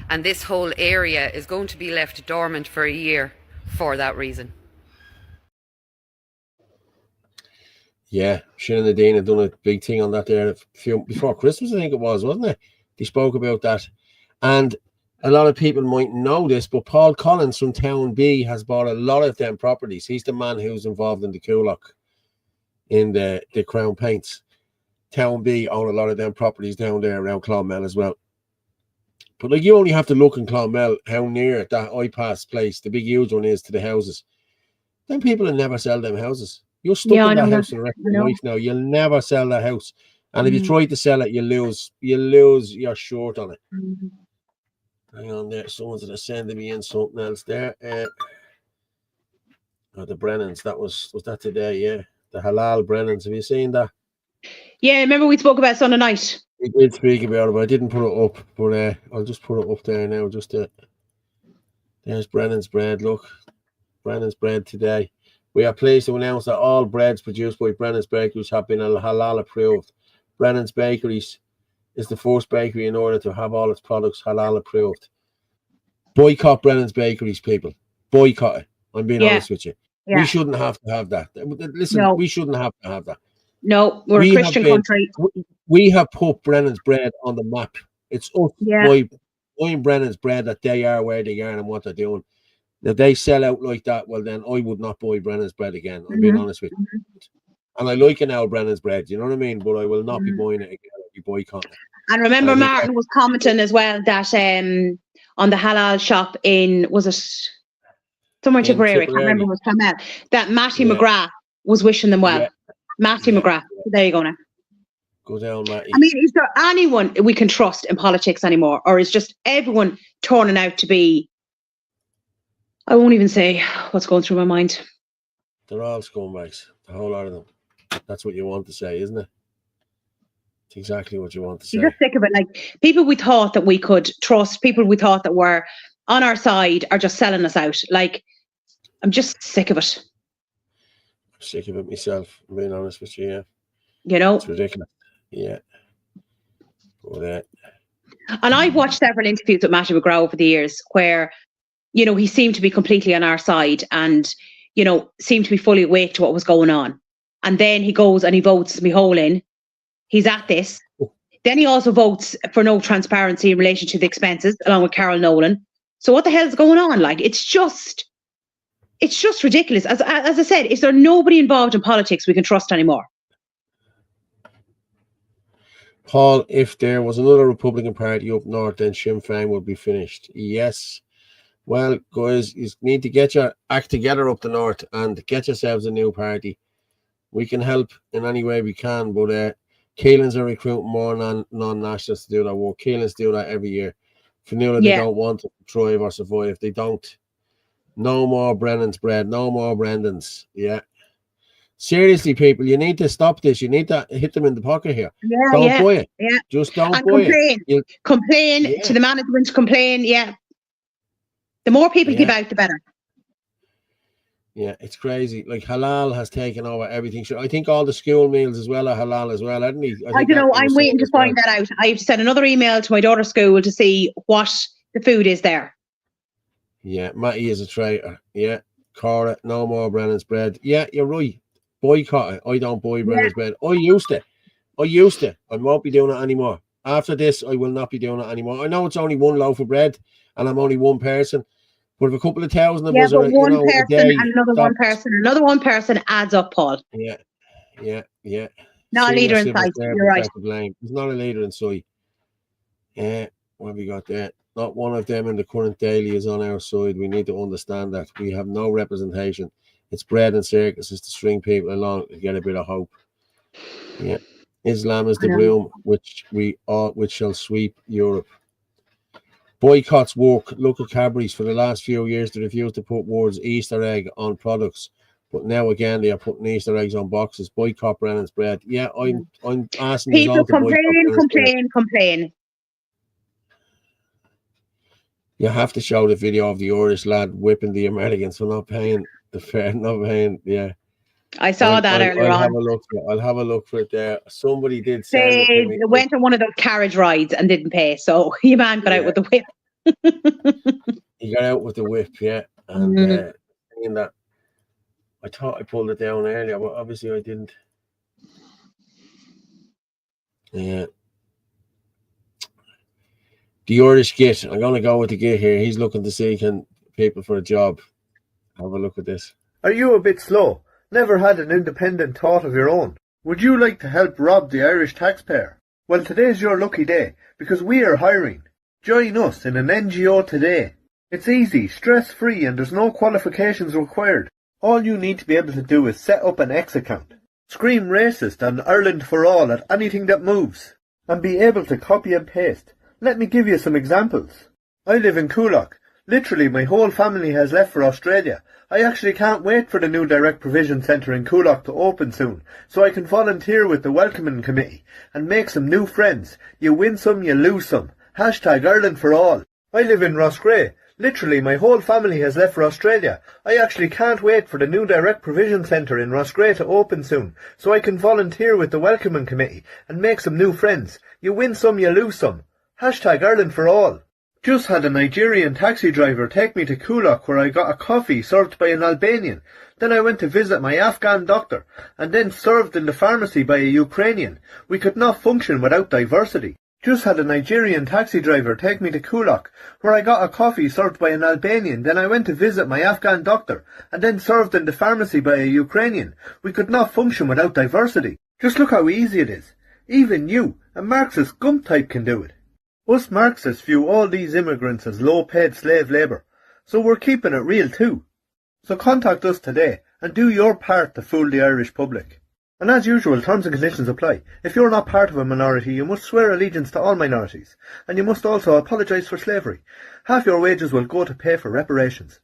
and this whole area is going to be left dormant for a year for that reason. Yeah, Shin and Nadine had done a big thing on that there before Christmas, I think it was, wasn't it? They spoke about that. And a lot of people might know this, but Paul Collins from Town B has bought a lot of them properties. He's the man who's involved in the Coolock, in the Crown Paints. Town B own a lot of them properties down there around Clonmel as well. But like, you only have to look in Clonmel how near that IPAS place, the big huge one, is to the houses. Then people will never sell them houses. You're stuck in that house for the rest of your life now. You'll never sell that house. And if you try to sell it, you lose your shirt on it. Hang on there. Someone's sending me in something else there. The Brennans. Was that today? Yeah. The halal Brennans. Have you seen that? Yeah, remember we spoke about Sunday night. We did speak about it, but I didn't put it up. But I'll just put it up there now. There's Brennan's bread. Look, Brennan's bread today. We are pleased to announce that all breads produced by Brennan's Bakeries have been halal approved. Brennan's Bakeries is the first bakery in order to have all its products halal approved. Boycott Brennan's Bakeries, people. Boycott it. I'm being honest with you. Yeah. We shouldn't have to have that. Listen, we shouldn't have to have that. No, we're a Christian country. We have put Brennan's bread on the map. It's us buying Brennan's bread that they are where they are and what they're doing. If they sell out like that, well, then I would not buy Brennan's bread again. I'm being honest with you. And I like an old Brennan's bread, you know what I mean? But I will not be buying it again. I'll be boycotting it. And remember, Martin was commenting as well that on the halal shop was it somewhere in Tipperary? I can't remember what's come out. That Matty McGrath was wishing them well. Yeah. Matty McGrath. There you go now. Go down, Matty. I mean, is there anyone we can trust in politics anymore? Or is just everyone turning out to be, I won't even say what's going through my mind. They're all scumbags. The whole lot of them. That's what you want to say, isn't it? It's exactly what you want to say. You're just sick of it. Like, people we thought that we could trust, people we thought that were on our side are just selling us out. Like, I'm just sick of it. I'm sick of it myself, I'm being honest with you, yeah. You know? It's ridiculous. Yeah. But, and I've watched several interviews with Matty McGrath over the years where, you know, he seemed to be completely on our side and, you know, seemed to be fully awake to what was going on. And then he goes and he votes me hole in. He's at this. Then he also votes for no transparency in relation to the expenses, along with Carol Nolan. So what the hell's going on? Like, it's just ridiculous. As I said, is there nobody involved in politics we can trust anymore? Paul, if there was another Republican Party up north, then Sinn Féin would be finished. Yes. Well, guys, you need to get your act together up the north and get yourselves a new party. We can help in any way we can, but Keelan's are recruiting more non-nationals to do that work. Keelan's do that every year. Fionnuala, they don't want to thrive or survive. They don't. No more Brennan's bread. No more Brendans. Yeah. Seriously, people, you need to stop this. You need to hit them in the pocket here. Yeah, don't buy it. Yeah. Just don't buy it. Complain to the management. Complain. Yeah. The more people give out, the better. Yeah, it's crazy. Like, halal has taken over everything. I think all the school meals as well are halal as well, haven't they? I don't know. I'm waiting to find that out. I've sent another email to my daughter's school to see what the food is there. Yeah, Matty is a traitor. Yeah, Cora, no more Brennan's bread. Yeah, you're right. Boycott it. I don't buy Brennan's bread. I used to. I won't be doing it anymore. After this, I will not be doing it anymore. I know it's only one loaf of bread and I'm only one person. But if a couple of thousand of us are, one person and another one person adds up, Paul. Yeah. Not a leader in sight. You're right. There's not a leader in sight. Yeah, what have we got there? Not one of them in the current daily is on our side. We need to understand that we have no representation. It's bread and circuses to string people along to get a bit of hope. Yeah, Islam is the broom which shall sweep Europe. Boycotts work. Look at Cadbury's. For the last few years, they refused to put words Easter egg on products, but now again they are putting Easter eggs on boxes. Boycott Brennan's bread. Yeah, I'm asking people complain. You have to show the video of the Irish lad whipping the Americans for not paying the fare. Yeah, I saw that earlier on. I'll have a look for it there. Somebody did say they went on one of those carriage rides and didn't pay, so your man got out with the whip. He got out with the whip, yeah. And in that, I thought I pulled it down earlier, but obviously I didn't. Yeah. The Irish Git. I'm going to go with the Git here. He's looking to see people for a job. Have a look at this. Are you a bit slow? Never had an independent thought of your own? Would you like to help rob the Irish taxpayer? Well, today's your lucky day, because we are hiring. Join us in an NGO today. It's easy, stress-free, and there's no qualifications required. All you need to be able to do is set up an X account, scream racist and Ireland for all at anything that moves, and be able to copy and paste. Let me give you some examples. I live in Coolock. Literally, my whole family has left for Australia. I actually can't wait for the new direct provision centre in Coolock to open soon, so I can volunteer with the welcoming committee and make some new friends. You win some, you lose some. Hashtag Ireland for all. I live in Roscrea. Literally, my whole family has left for Australia. I actually can't wait for the new direct provision centre in Roscrea to open soon, so I can volunteer with the welcoming committee and make some new friends. You win some, you lose some. Hashtag Ireland for all. Just had a Nigerian taxi driver take me to Coolock where I got a coffee served by an Albanian. Then I went to visit my Afghan doctor, and then served in the pharmacy by a Ukrainian. We could not function without diversity. Just had a Nigerian taxi driver take me to Coolock where I got a coffee served by an Albanian. Then I went to visit my Afghan doctor, and then served in the pharmacy by a Ukrainian. We could not function without diversity. Just look how easy it is. Even you, a Marxist gump type, can do it. Us Marxists view all these immigrants as low-paid slave labour, so we're keeping it real too. So contact us today and do your part to fool the Irish public. And as usual, terms and conditions apply. If you're not part of a minority, you must swear allegiance to all minorities, and you must also apologise for slavery. Half your wages will go to pay for reparations.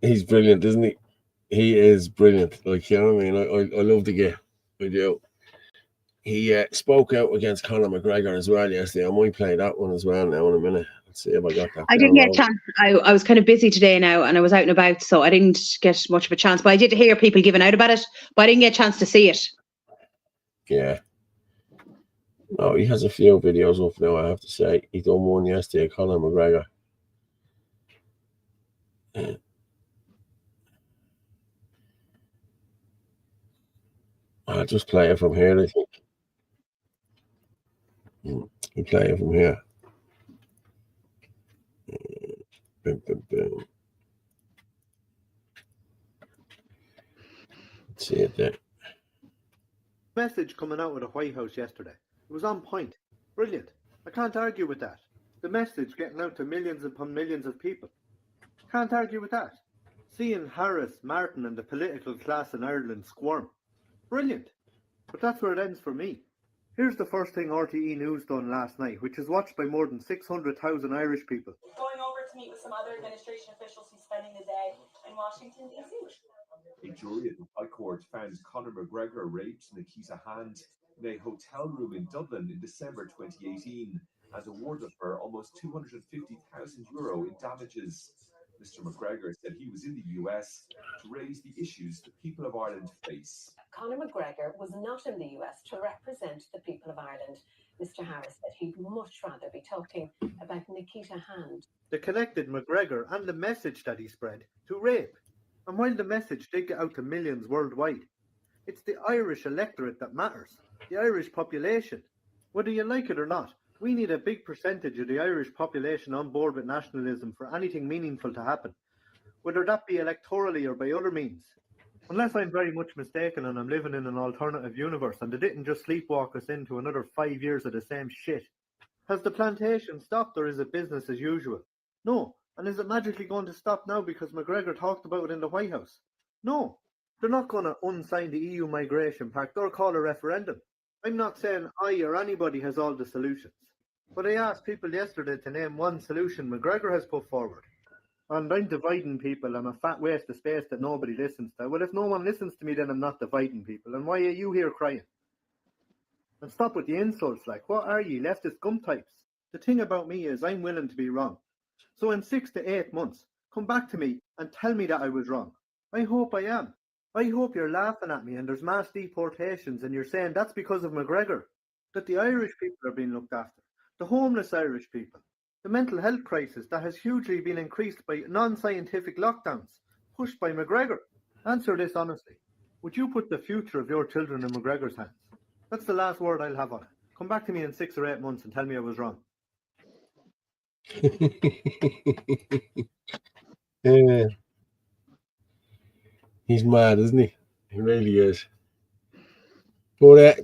He's brilliant, isn't he? He is brilliant. Like, you know what I mean? I love the guy. I do. He spoke out against Conor McGregor as well yesterday. I might play that one as well now in a minute. Let's see if I got that. I didn't get a chance. I was kind of busy today now, and I was out and about, so I didn't get much of a chance. But I did hear people giving out about it, but I didn't get a chance to see it. Yeah. No, he has a few videos up now, I have to say. He done one yesterday, Conor McGregor. Yeah. I'll just play it from here, I think. We'll play it from here. Boom, boom, boom. Let's see it there. Message coming out of the White House yesterday. It was on point. Brilliant. I can't argue with that. The message getting out to millions upon millions of people. Can't argue with that. Seeing Harris, Martin and the political class in Ireland squirm. Brilliant. But that's where it ends for me. Here's the first thing RTE News done last night, which is watched by more than 600,000 Irish people. Going over to meet with some other administration officials who's spending the day in Washington, D.C. A jury at the High Court found Conor McGregor raped Nikita Hand in a hotel room in Dublin in December 2018 and awarded her almost €250,000 in damages. Mr. McGregor said he was in the US to raise the issues the people of Ireland face. Conor McGregor was not in the US to represent the people of Ireland. Mr. Harris said he'd much rather be talking about Nikita Hand. They connected McGregor and the message that he spread to rape. And while the message did get out to millions worldwide, it's the Irish electorate that matters, the Irish population. Whether you like it or not, we need a big percentage of the Irish population on board with nationalism for anything meaningful to happen, whether that be electorally or by other means. Unless I'm very much mistaken and I'm living in an alternative universe and they didn't just sleepwalk us into another 5 years of the same shit. Has the plantation stopped or is it business as usual? No. And is it magically going to stop now because McGregor talked about it in the White House? No. They're not going to unsign the EU Migration Pact or call a referendum. I'm not saying I or anybody has all the solutions. But I asked people yesterday to name one solution McGregor has put forward. And I'm dividing people. I'm a fat waste of space that nobody listens to. Well, if no one listens to me, then I'm not dividing people. And why are you here crying? And stop with the insults, like, what are ye, leftist gum types? The thing about me is I'm willing to be wrong. So in 6 to 8 months, come back to me and tell me that I was wrong. I hope I am. I hope you're laughing at me and there's mass deportations and you're saying that's because of McGregor. That the Irish people are being looked after. The homeless Irish people. The mental health crisis that has hugely been increased by non-scientific lockdowns, pushed by McGregor. Answer this honestly. Would you put the future of your children in McGregor's hands? That's the last word I'll have on it. Come back to me in 6 or 8 months and tell me I was wrong. Yeah. He's mad, isn't he? He really is. But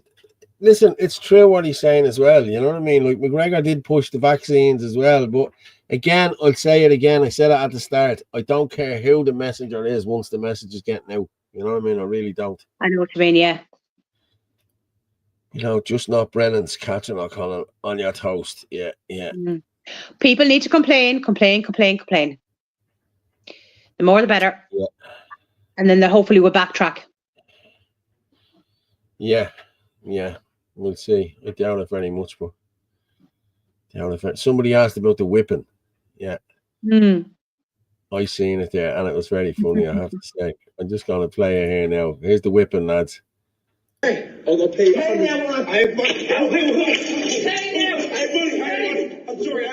listen, it's true what he's saying as well. You know what I mean? Like, McGregor did push the vaccines as well. But again, I'll say it again. I said it at the start. I don't care who the messenger is once the message is getting out. You know what I mean? I really don't. I know what you mean, yeah. You know, just not Brennan's catching O'Connell on your toast. Yeah, yeah. Mm. People need to complain. The more the better. Yeah. And then hopefully we'll backtrack. Yeah, we'll see. I doubt it very much, but somebody asked about the whipping. Yeah, I seen it there, and it was very funny. I have to say. I'm just gonna play it here now. Here's the whipping, lads. Hey, I'll go pay you. I have money. I'll pay you. Stay now. I have money. I'm sorry. I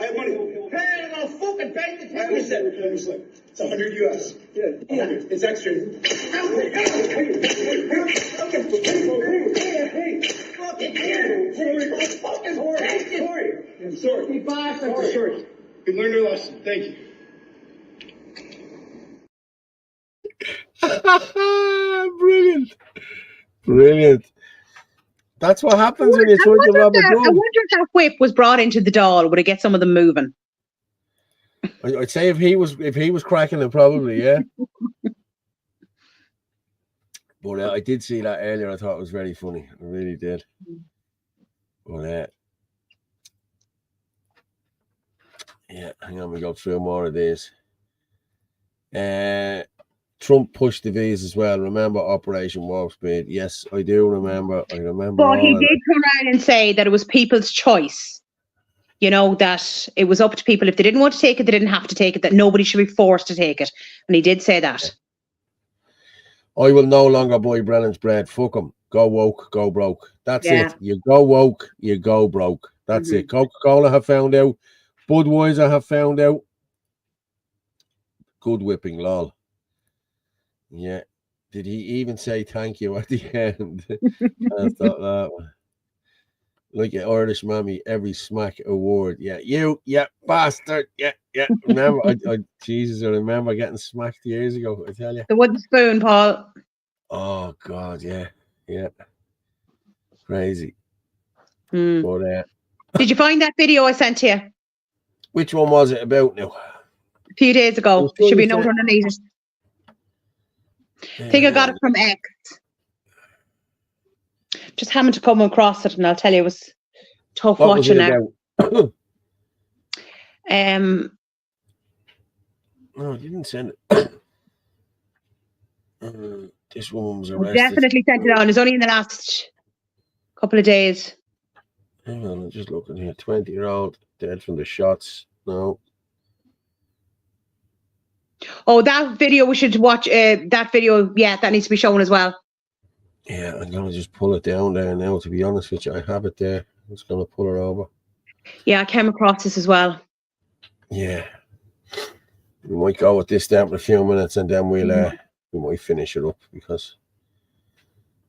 have money. Hey, I'll fucking pay the tax. Listen. It's $100 US. Yeah. It's extra. I'm sorry. Sorry. You learned your lesson. Thank you. Brilliant. That's what happens when you try to rob a I dog. wonder if that whip was brought into the doll. Would it get some of them moving? I'd say if he was cracking it, probably, yeah. But I did see that earlier. I thought it was very funny. I really did. But yeah, hang on, we go through more of these. Trump pushed the V's as well. Remember Operation Warp Speed? Yes, I do remember. I remember. But he did come around and say that it was people's choice. You know, that it was up to people. If they didn't want to take it, they didn't have to take it, that nobody should be forced to take it. And he did say that. I will no longer buy Brennan's bread. Fuck him. Go woke, go broke. That's it. You go woke, you go broke. That's it. Coca-Cola have found out. Budweiser have found out. Good whipping, lol. Yeah. Did he even say thank you at the end? I thought that one. Like an Irish mammy, every smack award. Yeah, you, yeah, bastard. Yeah. Remember, Jesus, I remember getting smacked years ago, I tell you. The wooden spoon, Paul. Oh, God, yeah. Crazy. But, did you find that video I sent to you? Which one was it about now? A few days ago. There should be a note underneath it. I think I got it from X. Just happened to come across it, and I'll tell you, it was tough watching it. No, I didn't send it. This woman was arrested. Definitely sent it on. It's only in the last couple of days. Hang on, I'm just looking here. 20-year-old dead from the shots. No. Oh, that video, we should watch that video. Yeah, that needs to be shown as well. Yeah, I'm going to just pull it down there now, to be honest with you. I have it there. I'm just going to pull it over. Yeah, I came across this as well. Yeah. We might go with this down for a few minutes, and then we might finish it up, because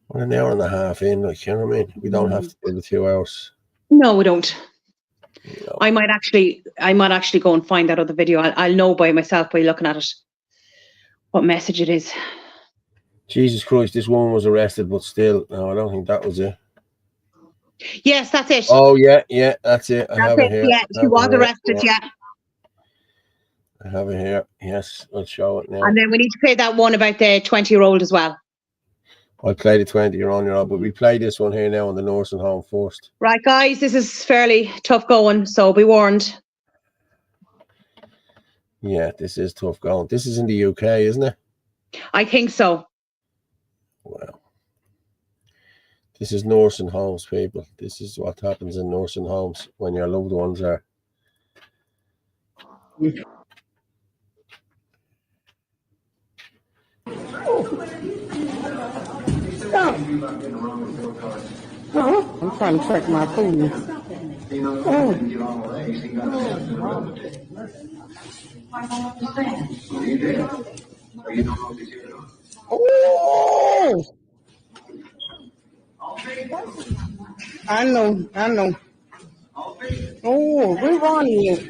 we're an hour and a half in, like, you know what I mean? We don't have to do the 2 hours. No, we don't. No. I might actually go and find that other video. I'll know by myself by looking at it what message it is. Jesus Christ, this woman was arrested, but still, no, I don't think that was it. Yes, that's it. Oh, yeah, that's it. I have it here. Yeah, she was arrested, yeah. I have it here. Yes, I'll show it now. And then we need to play that one about the 20-year-old as well. I'll play the 20-year-old, but we play this one here now on the nursing home first. Right, guys, this is fairly tough going, so be warned. Yeah, this is tough going. This is in the UK, isn't it? I think so. Wow. This is nursing homes, people. This is what happens in nursing homes when your loved ones are. I'm trying to check my food. Oh! I know. Oh, where Ronnie is?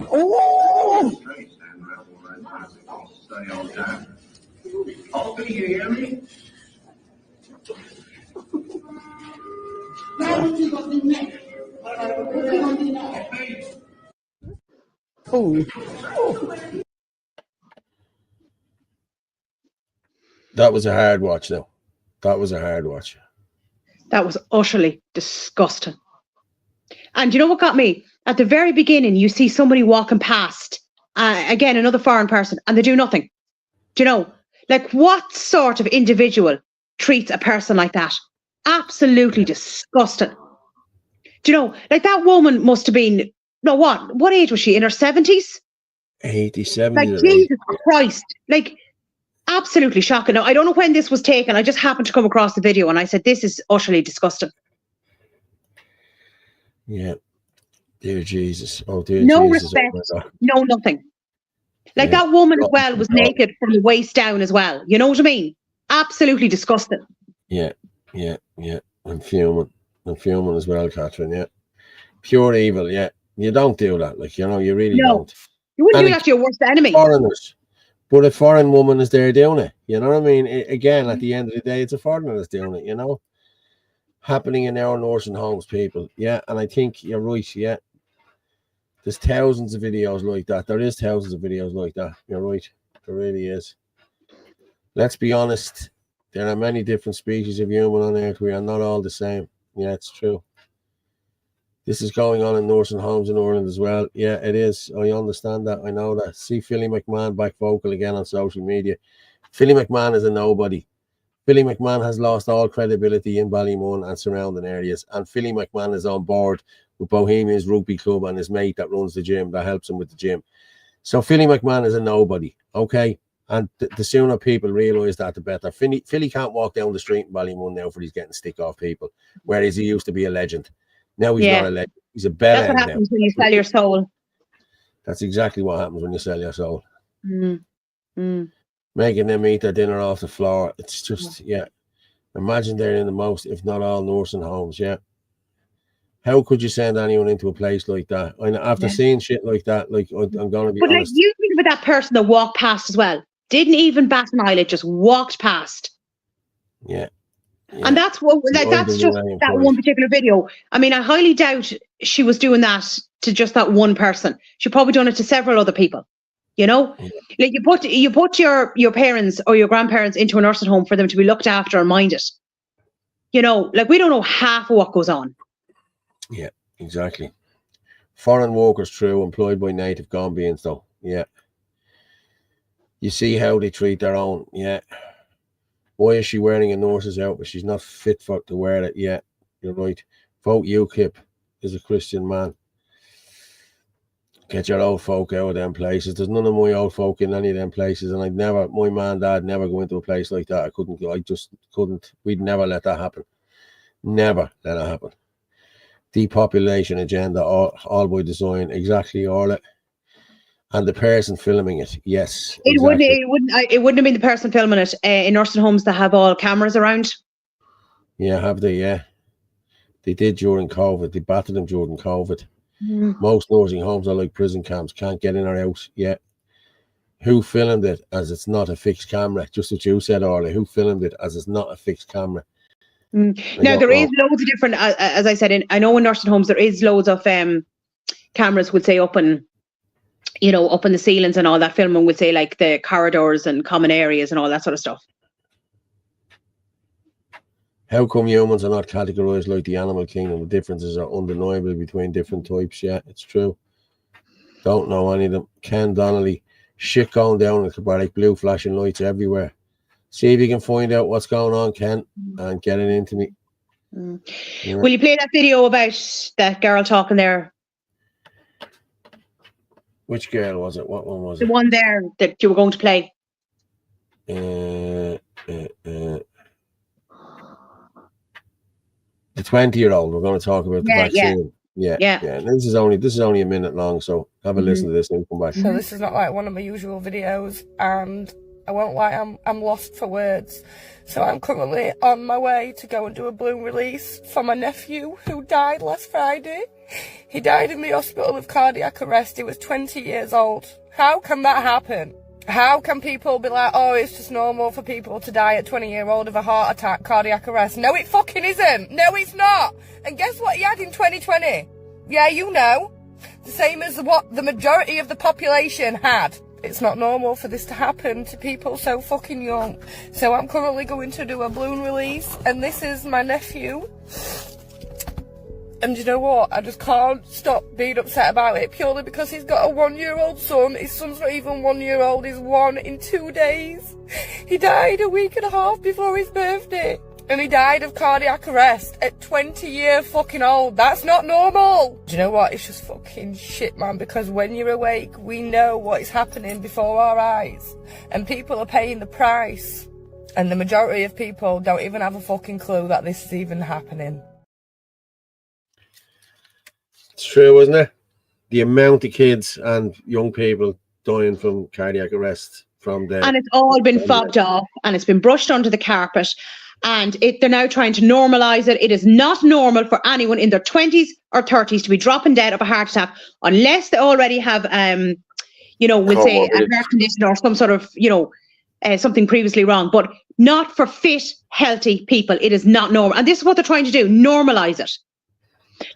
Oh! Oh, can you hear me? That was a hard watch, though. That was a hard watch. That was utterly disgusting. And you know what got me? At the very beginning, you see somebody walking past, again, another foreign person, and they do nothing. Do you know? Like, what sort of individual treats a person like that? Absolutely disgusting. Do you know? Like, that woman must have been, no, what age was she? In her 70s? 80, 70. Like, Jesus Christ. Like, absolutely shocking. Now, I don't know when this was taken. I just happened to come across the video and I said, this is utterly disgusting. Yeah. Dear Jesus. Oh, dear No Jesus. respect. Oh, no nothing. Like, that woman as well was naked from the waist down as well. You know what I mean? Absolutely disgusting. Yeah. I'm fuming. As well, Catherine. Yeah. Pure evil. Yeah. You don't do that. Like, you know, you really don't. You wouldn't do that to your worst enemy. Foreigners. But a foreign woman is there doing it. You know what I mean? Again, at the end of the day, it's a foreigner that's doing it, you know? Happening in our nursing homes, people. Yeah, and I think you're right, yeah. There's thousands of videos like that. There is thousands of videos like that. You're right. There really is. Let's be honest. There are many different species of human on earth. We are not all the same. Yeah, it's true. This is going on in nursing homes in Ireland as well. Yeah, it is. I understand that. I know that. See Philly McMahon back vocal again on social media. Philly McMahon is a nobody. Philly McMahon has lost all credibility in Ballymun and surrounding areas. And Philly McMahon is on board with Bohemians Rugby Club and his mate that runs the gym, that helps him with the gym. So Philly McMahon is a nobody, okay? And the sooner people realise that, the better. Philly can't walk down the street in Ballymun now for he's getting stick off people, whereas he used to be a legend. Now he's not a legend. He's a bellend. That's what happens when you sell your soul. That's exactly what happens when you sell your soul. Making them eat their dinner off the floor. It's just, yeah. Imagine they're in the most, if not all, nursing homes, yeah. How could you send anyone into a place like that? And after seeing shit like that, like, I'm going to be honest. Like, you think about that person that walked past as well. Didn't even bat an eyelid, just walked past. Yeah. And that's what, like, that's just that one particular video. I mean, I highly doubt she was doing that to just that one person. She probably done it to several other people. You know, like, you put your parents or your grandparents into a nursing home for them to be looked after and minded. You know, like, we don't know half of what goes on. Yeah, exactly. Foreign workers, true, employed by native Gambians, though. Yeah. You see how they treat their own. Yeah. Why is she wearing a nurse's outfit? She's not fit to wear it yet. You're right. Vote UKIP is a Christian man. Get your old folk out of them places. There's none of my old folk in any of them places, and my man and dad never go into a place like that. I just couldn't. We'd never let that happen. Never let it happen. Depopulation agenda, all by design. Exactly, Orla. And the person filming it, yes. It wouldn't have been the person filming it in nursing homes that have all cameras around. Yeah, have they? Yeah. They did during COVID. They battered them during COVID. Most nursing homes are like prison camps, can't get in or out yet. Who filmed it as it's not a fixed camera? Just what you said, Orla. Who filmed it as it's not a fixed camera? Now, there is loads of different, as I said, I know in nursing homes there is loads of cameras would say up in the ceilings and all that. Filming would say, like, the corridors and common areas and all that sort of stuff. How come humans are not categorized like the animal kingdom? The differences are undeniable between different types. Yeah, it's true. Don't know any of them. Ken Donnelly, shit going down in Cabardic, blue flashing lights everywhere. See if you can find out what's going on, Ken, and get it into me. Yeah. Will you play that video about that girl talking there? Which girl was it? What one was it? The one there that you were going to play. The 20-year-old. We're going to talk about the vaccine. Yeah. And this is only a minute long, so have a listen to this and come back. So this is not like one of my usual videos, and I won't lie, I'm lost for words. So I'm currently on my way to go and do a balloon release for my nephew who died last Friday. He died in the hospital of cardiac arrest. He was 20 years old. How can that happen? How can people be like, oh, it's just normal for people to die at 20-year-old of a heart attack, cardiac arrest? No, it fucking isn't. No, it's not. And guess what he had in 2020? Yeah, you know. The same as what the majority of the population had It's not normal for this to happen to people so fucking young. So I'm currently going to do a balloon release, and this is my nephew. And you know what? I just can't stop being upset about it, purely because he's got a 1-year-old son. His son's not even 1 year old, he's 1 in 2 days. He died a week and a half before his birthday. And he died of cardiac arrest at 20 years fucking old. That's not normal. Do you know what? It's just fucking shit, man, because when you're awake, we know what is happening before our eyes. And people are paying the price. And the majority of people don't even have a fucking clue that this is even happening. It's true, isn't it? The amount of kids and young people dying from cardiac arrest from the... And it's all been fobbed off, and it's been brushed under the carpet. And they're now trying to normalise it. It is not normal for anyone in their 20s or 30s to be dropping dead of a heart attack unless they already have, we'll say a heart condition or some sort of, something previously wrong. But not for fit, healthy people. It is not normal. And this is what they're trying to do, normalise it.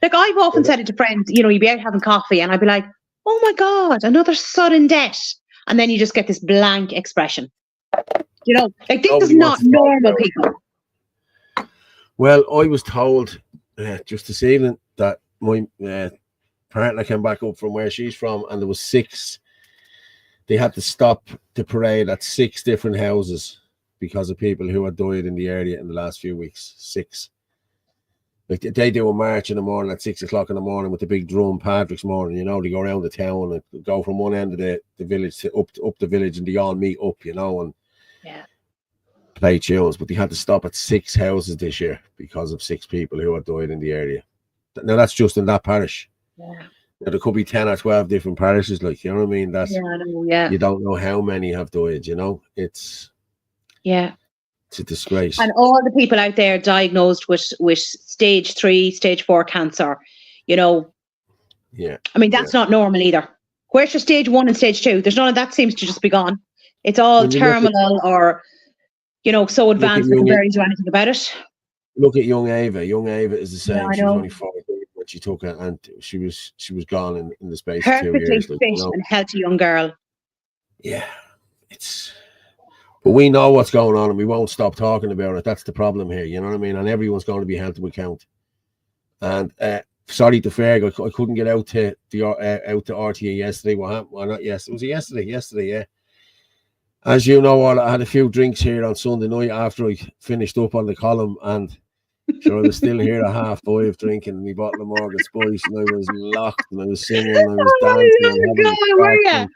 Like, I've often said it to friends, you'd be out having coffee and I'd be like, oh my God, another sudden death. And then you just get this blank expression. This is not normal, people. Well, I was told just this evening that my partner came back up from where she's from, and there was 6. They had to stop the parade at 6 different houses because of people who had died in the area in the last few weeks. 6. Like, they do a march in the morning at 6 o'clock in the morning with the big drum, Patrick's morning. They go around the town and go from one end of the village to up the village, and they all meet up, and play tunes. But they had to stop at 6 houses this year because of 6 people who had died in the area. Now, that's just in that parish. Yeah. Now, there could be 10 or 12 different parishes, like, you know what I mean? That's, you don't know how many have died, It's a disgrace. And all the people out there diagnosed with stage 3, stage 4 cancer, Yeah. I mean, that's not normal either. Where's your stage 1 and stage 2? There's none of that, seems to just be gone. It's all terminal or, so advanced we can barely do anything about it. Look at young Ava. Young Ava is the same. She was only 14 when she took it, and she was gone in the space of 2 years. Perfectly fit and healthy young girl. Yeah, but we know what's going on, and we won't stop talking about it. That's the problem here. You know what I mean? And everyone's going to be held to account. And sorry to Ferg, I couldn't get out to RTA yesterday. What happened? Well, not yesterday. Was it yesterday? Yesterday, yeah. As you know, I had a few drinks here on Sunday night after I finished up on the column, and I was still here at 5:30 drinking my bottle of Morgan Spice, and I was locked, and I was singing, and I was dancing.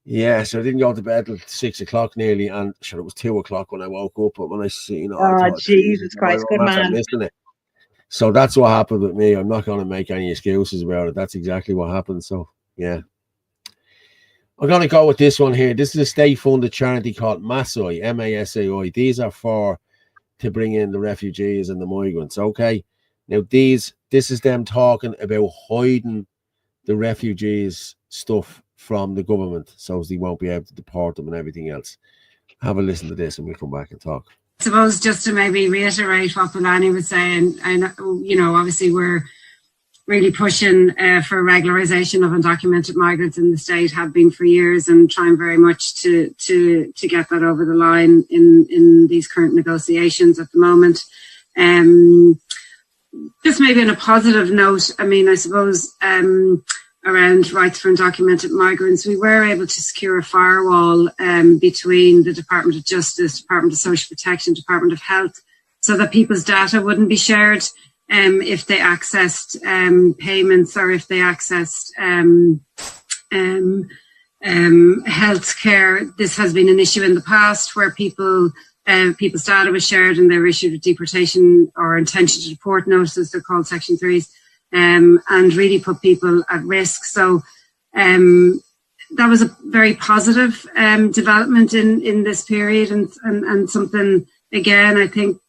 Yeah, so I didn't go to bed till 6 o'clock nearly, and it was 2 o'clock when I woke up. But when I see, I thought, Jesus Christ, good man. So that's what happened with me. I'm not going to make any excuses about it. That's exactly what happened. So yeah. I'm going to go with this one here. This is a state-funded charity called MASAI, M-A-S-A-I. These are to bring in the refugees and the migrants, okay? Now, this is them talking about hiding the refugees' stuff from the government so they won't be able to deport them and everything else. Have a listen to this and we'll come back and talk. I suppose just to maybe reiterate what Bellani was saying, and obviously we're really pushing for regularisation of undocumented migrants in the state, have been for years, and trying very much to get that over the line in these current negotiations at the moment. Just maybe on a positive note, I suppose around rights for undocumented migrants, we were able to secure a firewall between the Department of Justice, Department of Social Protection, Department of Health, so that people's data wouldn't be shared if they accessed payments or if they accessed healthcare. This has been an issue in the past where people's data was shared and they were issued a deportation or intention to deport notices. They're called Section 3s, and really put people at risk. So that was a very positive development in this period, and something, again, I think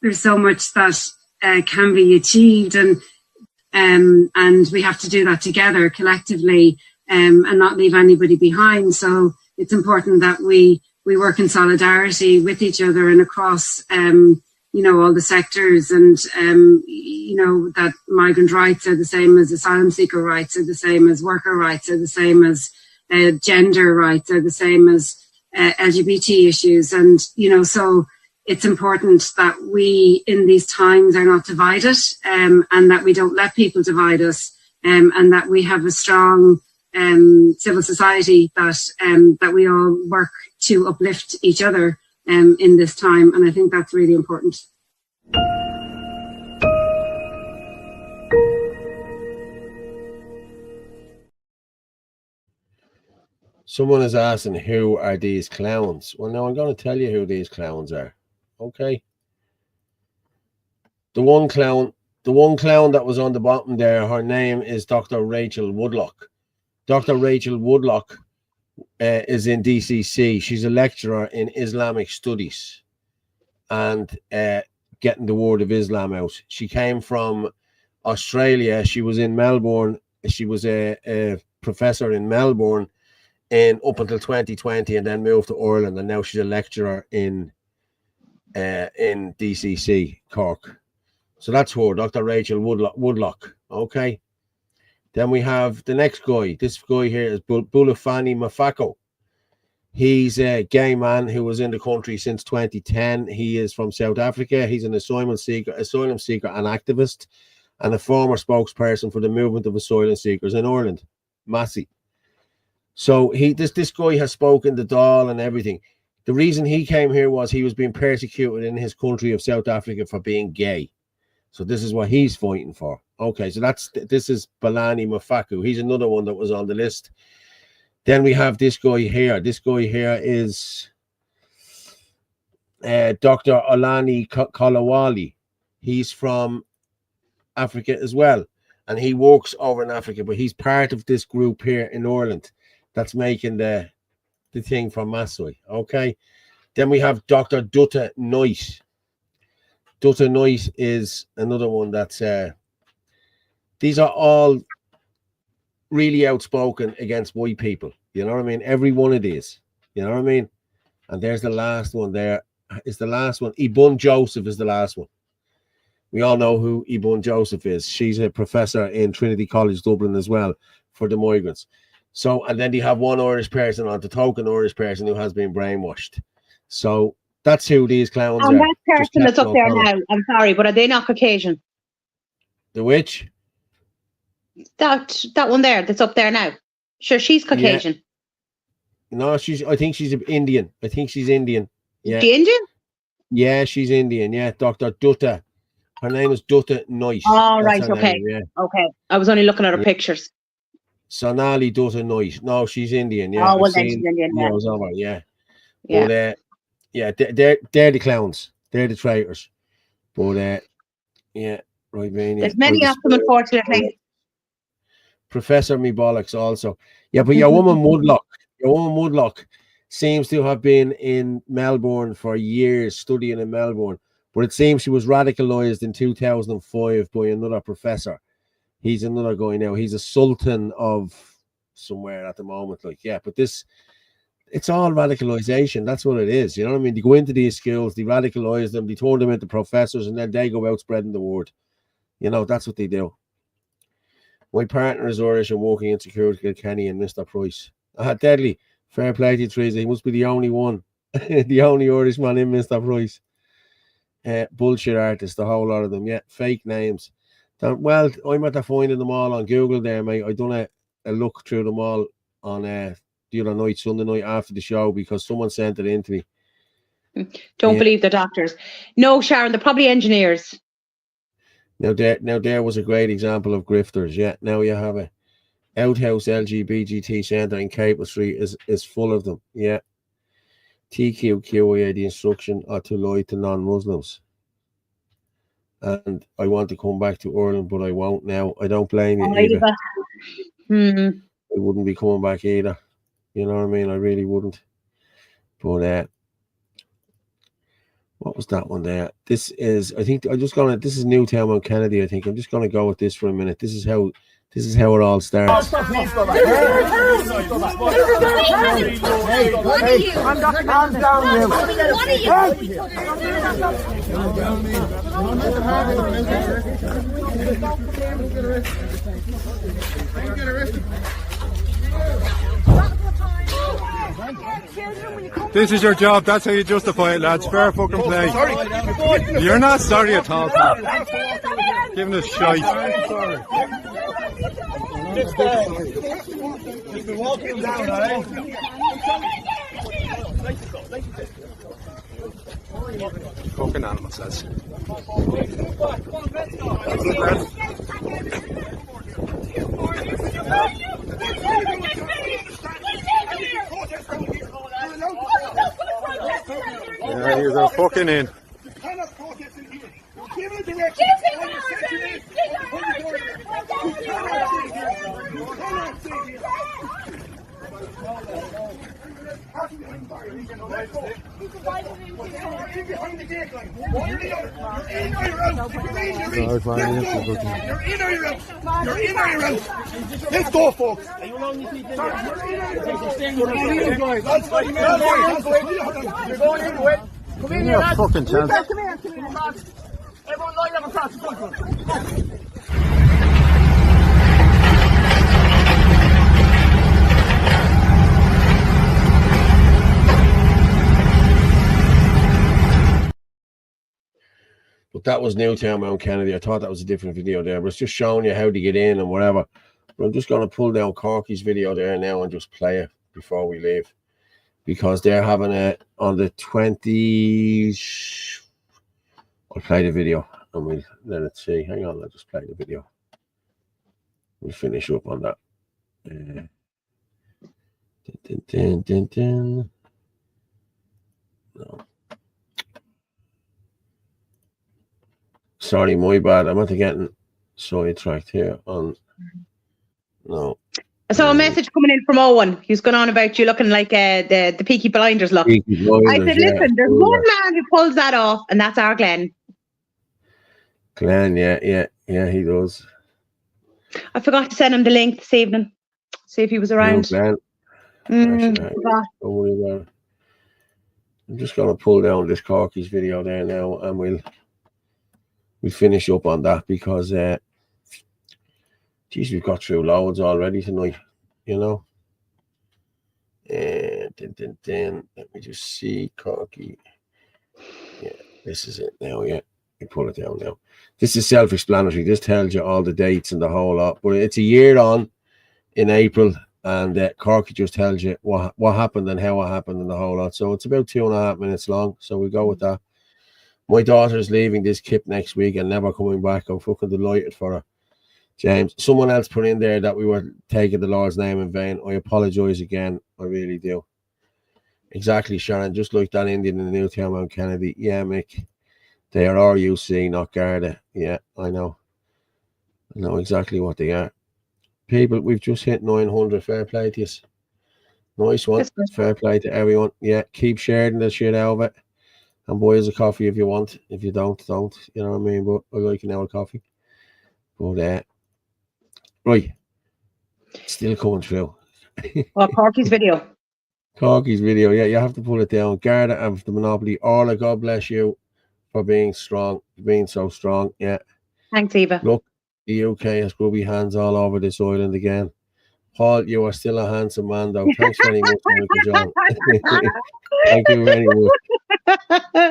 there's so much that can be achieved, and we have to do that together collectively, and not leave anybody behind. So it's important that we work in solidarity with each other and across all the sectors, and that migrant rights are the same as asylum seeker rights, are the same as worker rights, are the same as gender rights are the same as LGBT issues. And, so it's important that we in these times are not divided, and that we don't let people divide us, and that we have a strong civil society that we all work to uplift each other in this time. And I think that's really important. Someone is asking, who are these clowns? Well, now I'm going to tell you who these clowns are. Okay. The one clown that was on the bottom there, her name is Dr. Rachel Woodlock. Dr. Rachel Woodlock is in DCC. She's a lecturer in Islamic studies and getting the word of Islam out. She came from Australia. She was in Melbourne. She was a professor in Melbourne up until 2020, and then moved to Ireland, and now she's a lecturer in DCC, Cork. So that's her, Dr. Rachel Woodlock. Okay. Then we have the next guy. This guy here is Bulafani Mafako. He's a gay man who was in the country since 2010. He is from South Africa. He's an asylum seeker and activist, and a former spokesperson for the movement of asylum seekers in Ireland, Massey. So this guy has spoken the Dáil and everything. The reason he came here was he was being persecuted in his country of South Africa for being gay. So this is what he's fighting for. Okay, so this is Balani Mafaku. He's another one that was on the list. Then we have this guy here. This guy here is Dr. Olani Kolawali. He's from Africa as well, and he works over in Africa, but he's part of this group here in Ireland that's making the thing from Massoy. Okay. Then we have Dr. Dutta Knight. Dutta Knight is another one that's these are all really outspoken against white people. You know what I mean? Every one of these. You know what I mean? And there's the last one there. Is the last one. Ibn Joseph is the last one. We all know who Ibn Joseph is. She's a professor in Trinity College Dublin as well for the migrants. So, and then you have one Irish person, on the token Irish person, who has been brainwashed. So that's who these clowns are. And that person that's up there now, I'm sorry, but are they not Caucasian? The which? That one there that's up there now. Sure, she's Caucasian. Yeah. No, I think she's Indian. I think she's Indian. Yeah. She Indian? Yeah, she's Indian. Yeah, Dr. Dutta. Her name is Dutta Knight. Oh, right, okay. Name, yeah. Okay. I was only looking at her pictures. Sonali Dutta Knight. No, she's Indian. Yeah. Oh, well, then she's Indian. Yeah. Over, yeah. Yeah. But, they're the clowns. They're the traitors. But, yeah, right, man. There's many of them, unfortunately. Professor Me Bollocks also. Yeah, but your woman Woodlock seems to have been in Melbourne for years, studying in Melbourne. But it seems she was radicalized in 2005 by another professor. He's another guy now. He's a sultan of somewhere at the moment. Like, yeah, but it's all radicalization. That's what it is. You know what I mean? They go into these schools, they radicalize them, they turn them into professors, and then they go out spreading the word. You know, that's what they do. My partner is Irish and working in security, Kilkenny and Mr. Price. Deadly. Fair play to you, Teresa. He must be the only one. The only Irishman in Mr. Price. Bullshit artists, the whole lot of them. Yeah, fake names. Well, I'm at finding them all on Google there, mate. I done a look through them all on the other night, Sunday night after the show, because someone sent it in to me. Don't believe the doctors. No, Sharon, they're probably engineers. Now there was a great example of grifters. Yeah, now you have a Outhouse LGBT Centre in Capel Street is full of them. Yeah. TQQIA, the instruction are to lie to non-Muslims. And I want to come back to Ireland, but I won't now. I don't blame you either. I wouldn't be coming back either. You know what I mean? I really wouldn't. But what was that one there? This is, I think, this is Newtown on Kennedy, I think. I'm just gonna go with this for a minute. This is how it all starts. Calm down, This is your job. That's how you justify it, lads. Fair fucking play. You're not sorry at all, pal. Giving us shite. Just be walking down, alright? Fucking animals, lads. Yeah, you go fucking in. Let's go, folks. Come in here, lads. Fucking chance. Come here, lads. Everyone line up across the front. But that was Newtown, Mount Kennedy. I thought that was a different video there, but it's just showing you how to get in and whatever. But I'm just going to pull down Corky's video there now and just play it before we leave, because they're having it on the 20s. I'll play the video and we'll let it see. Hang on, I'll just play the video. We'll finish up on that. No. Sorry, my bad. I'm not getting sidetracked here on. No. I saw a message coming in from Owen. He was going on about you looking like the Peaky Blinders look. Peaky Blinders, I said, listen, there's one man who pulls that off, and that's our Glenn. Glenn, yeah, he does. I forgot to send him the link this evening. See if he was around. Glenn. Forgot. Don't worry about it. I'm just going to pull down this Corky's video there now, and we'll finish up on that, because geez, we've got through loads already tonight, you know. And let me just see Corky. Yeah, this is it now. Yeah, you pull it down now. This is self-explanatory. This tells you all the dates and the whole lot, but it's a year on in April, and Corky just tells you what happened and how it happened and the whole lot. So it's about 2.5 minutes long. So we go with that. My daughter's leaving this kip next week and never coming back. I'm fucking delighted for her. James, someone else put in there that we were taking the Lord's name in vain. I apologise again. I really do. Exactly, Sharon. Just like that Indian in the Newtown, Mount Kennedy. Yeah, Mick. They are RUC, not Garda. Yeah, I know. I know exactly what they are. People, we've just hit 900. Fair play to you. Nice one. Fair play to everyone. Yeah, keep sharing the shit out of it. And buy us a coffee if you want. If you don't. You know what I mean? But I like an hour coffee. But right. Still coming through. Oh, Corky's video. Corky's video. Yeah, you have to pull it down. Garda of the Monopoly. Orla, God bless you for being strong. Being so strong. Yeah. Thanks, Eva. Look, the UK has grubby hands all over this island again. Paul, you are still a handsome man, though. Thanks very much, Michael John. Thank you very much.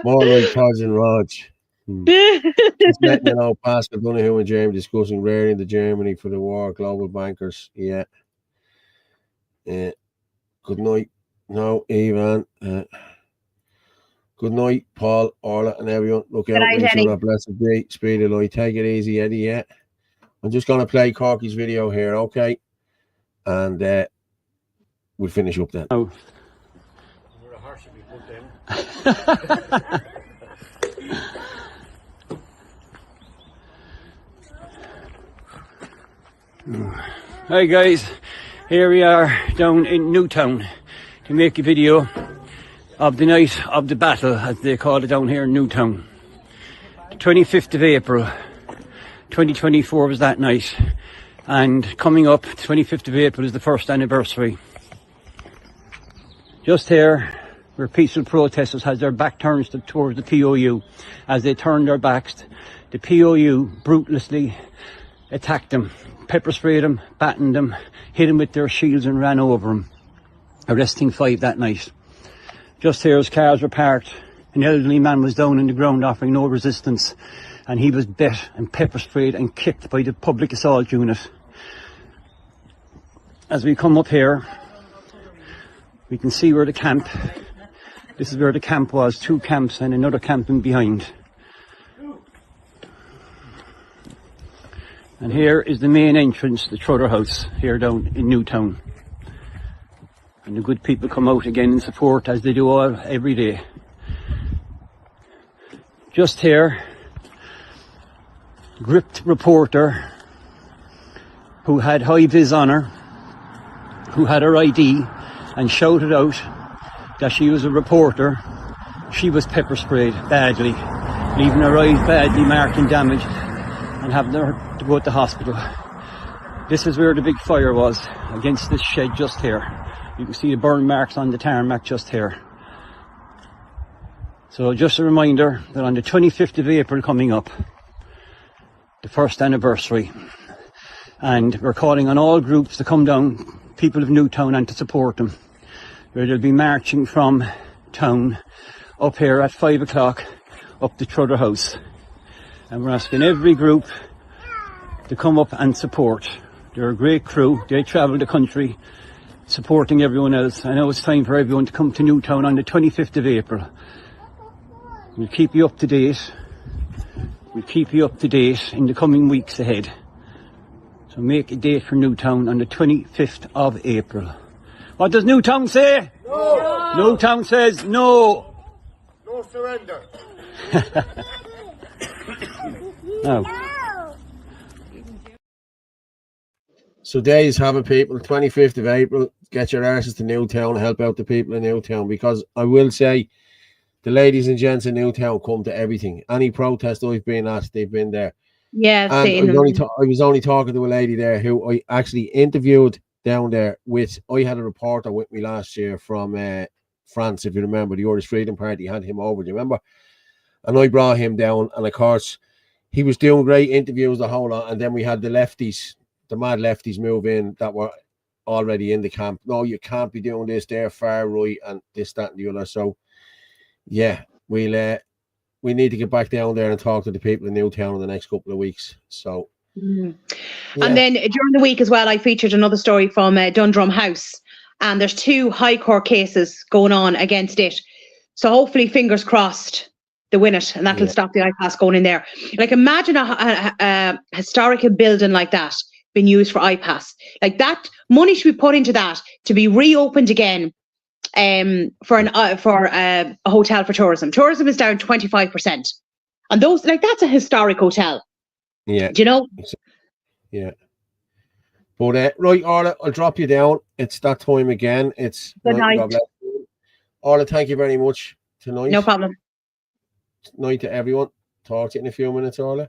More like cousin Raj. Just letting you know, Pascal Donoghue and James discussing raring the Germany for the war. Global bankers. Yeah. Good night. No, Ivan. Good night, Paul, Orla, and everyone. Look out for each other. Blessed be. Speed of light. Take it easy, Eddie. Yeah. I'm just going to play Corky's video here, okay? And we'll finish up then. Oh. Hi guys, here we are down in Newtown to make a video of the night of the battle, as they call it down here in Newtown. The 25th of April 2024 was that night, and coming up, 25th of April is the first anniversary. Just here, where peaceful protesters had their back turned towards the POU. As they turned their backs, the POU brutally attacked them, pepper sprayed them, battened them, hit them with their shields and ran over them. arresting 5 that night. Just here as cars were parked, an elderly man was down on the ground offering no resistance, and he was bet and pepper sprayed and kicked by the public assault unit. As we come up here, we can see where the camp, this is where the camp was, 2 camps and another camping behind. And here is the main entrance, the Trother House, here down in Newtown. And the good people come out again in support, as they do every day. Just here, gripped reporter who had high vis on her, who had her ID, and shouted out that she was a reporter. She was pepper sprayed badly, leaving her eyes badly marked and damaged, and having her to go to the hospital. This is where the big fire was, against this shed just here. You can see the burn marks on the tarmac just here. So just a reminder that on the 25th of April coming up, the first anniversary, and we're calling on all groups to come down, people of Newtown, and to support them, where they'll be marching from town up here at 5 o'clock up to Trother House. And we're asking every group to come up and support. They're a great crew. They travel the country supporting everyone else. I know it's time for everyone to come to Newtown on the 25th of April. We'll keep you up to date. We'll keep you up to date in the coming weeks ahead. So make a date for Newtown on the 25th of April. What does Newtown say? No! Newtown says no! No surrender. Now. So days having people, 25th of April, get your arses to Newtown, help out the people in Newtown, because I will say, the ladies and gents in Newtown come to everything. Any protest I've been at, they've been there. Yeah, and I was only talking to a lady there who I actually interviewed down there with. I had a reporter with me last year from France, if you remember, the Irish Freedom Party had him over, do you remember? And I brought him down, and of course, he was doing great interviews the whole lot. And then we had the lefties, the mad lefties move in that were already in the camp. No, you can't be doing this, they're far right, and this, that, and the other. So, yeah, we need to get back down there and talk to the people in Newtown in the next couple of weeks. So, yeah. And then during the week as well, I featured another story from Dundrum House, and there's 2 High Court cases going on against it. So hopefully, fingers crossed, they win it, and that'll stop the iPass going in there. Like, imagine a historical building like that being used for iPass. Like, that money should be put into that to be reopened again. For a hotel for tourism. Tourism is down 25%, and those, like, that's a historic hotel. Yeah, do you know? Yeah. But right, Orla, I'll drop you down. It's that time again. It's good night. Orla, thank you very much tonight. No problem. Night to everyone. Talk to you in a few minutes, Orla.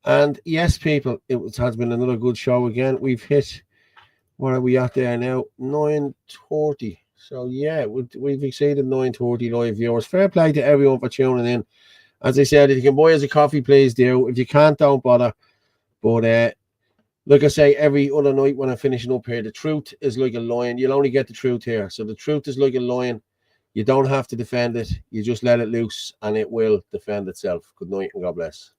And yes, people, it has been another good show again. We've hit, what are we at there now? 9:30. So yeah, we've exceeded 9:30 live viewers. Fair play to everyone for tuning in. As I said, if you can buy us a coffee, please do. If you can't, don't bother. But like I say, every other night when I'm finishing up here, the truth is like a lion. You'll only get the truth here. So the truth is like a lion. You don't have to defend it. You just let it loose and it will defend itself. Good night and God bless.